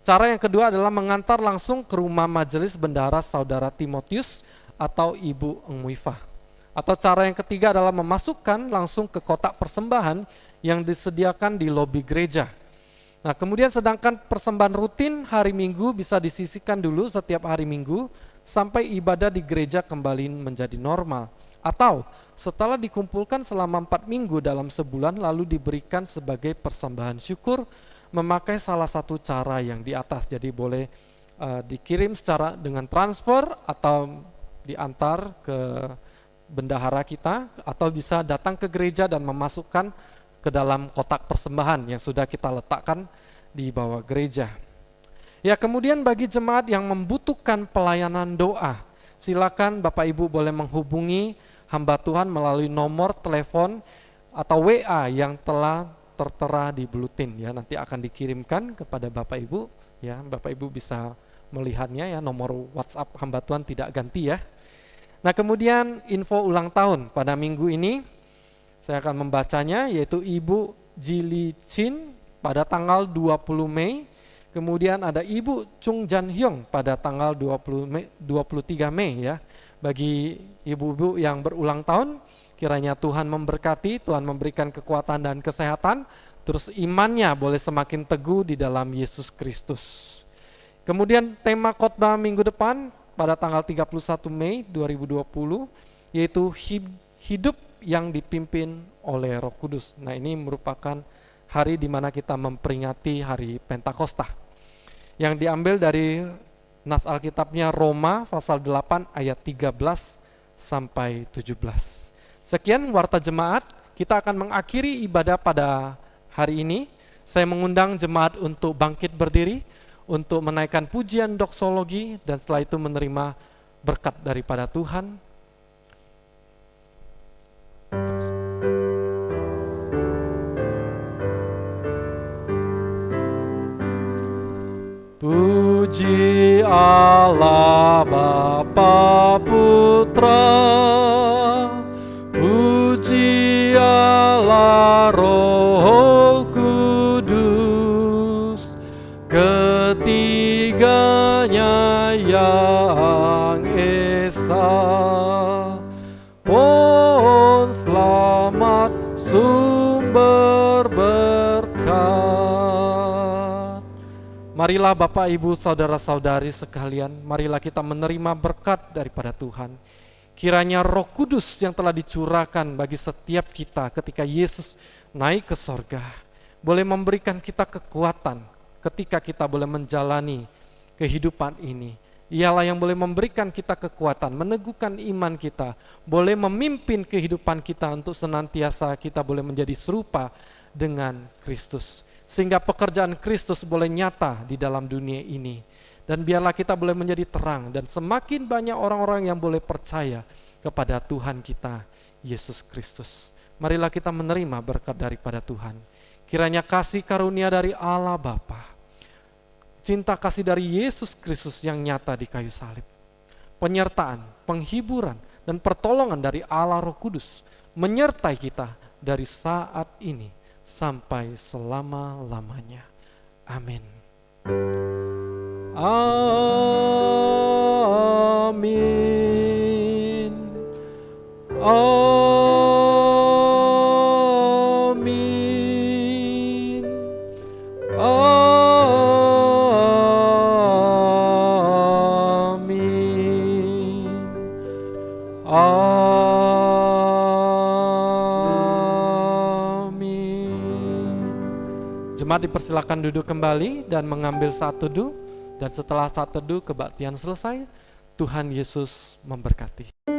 cara yang kedua adalah mengantar langsung ke rumah majelis bendahara saudara Timotius atau Ibu Engwifah. Atau cara yang ketiga adalah memasukkan langsung ke kotak persembahan yang disediakan di lobi gereja. Nah, kemudian sedangkan persembahan rutin hari Minggu bisa disisihkan dulu setiap hari Minggu sampai ibadah di gereja kembali menjadi normal. Atau setelah dikumpulkan selama 4 minggu dalam sebulan lalu diberikan sebagai persembahan syukur memakai salah satu cara yang di atas. Jadi boleh dikirim secara dengan transfer atau diantar ke bendahara kita, atau bisa datang ke gereja dan memasukkan ke dalam kotak persembahan yang sudah kita letakkan di bawah gereja. Ya, kemudian bagi jemaat yang membutuhkan pelayanan doa, silakan Bapak Ibu boleh menghubungi hamba Tuhan melalui nomor telepon atau WA yang telah tertera di buletin ya, nanti akan dikirimkan kepada Bapak Ibu ya. Bapak Ibu bisa melihatnya ya, nomor WhatsApp hamba Tuhan tidak ganti ya. Nah, kemudian info ulang tahun pada minggu ini saya akan membacanya, yaitu Ibu Jili Chin pada tanggal 20 Mei. Kemudian ada Ibu Chung Jan Hyung pada tanggal 23 Mei ya. Bagi ibu-ibu yang berulang tahun, kiranya Tuhan memberkati, Tuhan memberikan kekuatan dan kesehatan, terus imannya boleh semakin teguh di dalam Yesus Kristus. Kemudian tema khotbah minggu depan pada tanggal 31 Mei 2020, yaitu hidup yang dipimpin oleh Roh Kudus. Nah, ini merupakan hari di mana kita memperingati hari Pentakosta, yang diambil dari nas Alkitabnya Roma pasal 8 ayat 13 sampai 17. Sekian warta jemaat, kita akan mengakhiri ibadah pada hari ini. Saya mengundang jemaat untuk bangkit berdiri, untuk menaikkan pujian doksologi, dan setelah itu menerima berkat daripada Tuhan. Puji Allah Bapa Putra, puji Allah Roh Kudus, ketiganya yang esa. Pohon selamat sumber berkat. Marilah Bapak, Ibu, Saudara-saudari sekalian, marilah kita menerima berkat daripada Tuhan. Kiranya Roh Kudus yang telah dicurahkan bagi setiap kita ketika Yesus naik ke sorga, boleh memberikan kita kekuatan ketika kita boleh menjalani kehidupan ini. Ialah yang boleh memberikan kita kekuatan, meneguhkan iman kita, boleh memimpin kehidupan kita untuk senantiasa kita boleh menjadi serupa dengan Kristus. Sehingga pekerjaan Kristus boleh nyata di dalam dunia ini. Dan biarlah kita boleh menjadi terang, dan semakin banyak orang-orang yang boleh percaya kepada Tuhan kita, Yesus Kristus. Marilah kita menerima berkat daripada Tuhan. Kiranya kasih karunia dari Allah Bapa, cinta kasih dari Yesus Kristus yang nyata di kayu salib, penyertaan, penghiburan, dan pertolongan dari Allah Roh Kudus menyertai kita dari saat ini sampai selama-lamanya. Amin. Amin. Amin. Amin. Jemaat dipersilakan duduk kembali dan mengambil saat teduh, dan setelah saat teduh kebaktian selesai, Tuhan Yesus memberkati.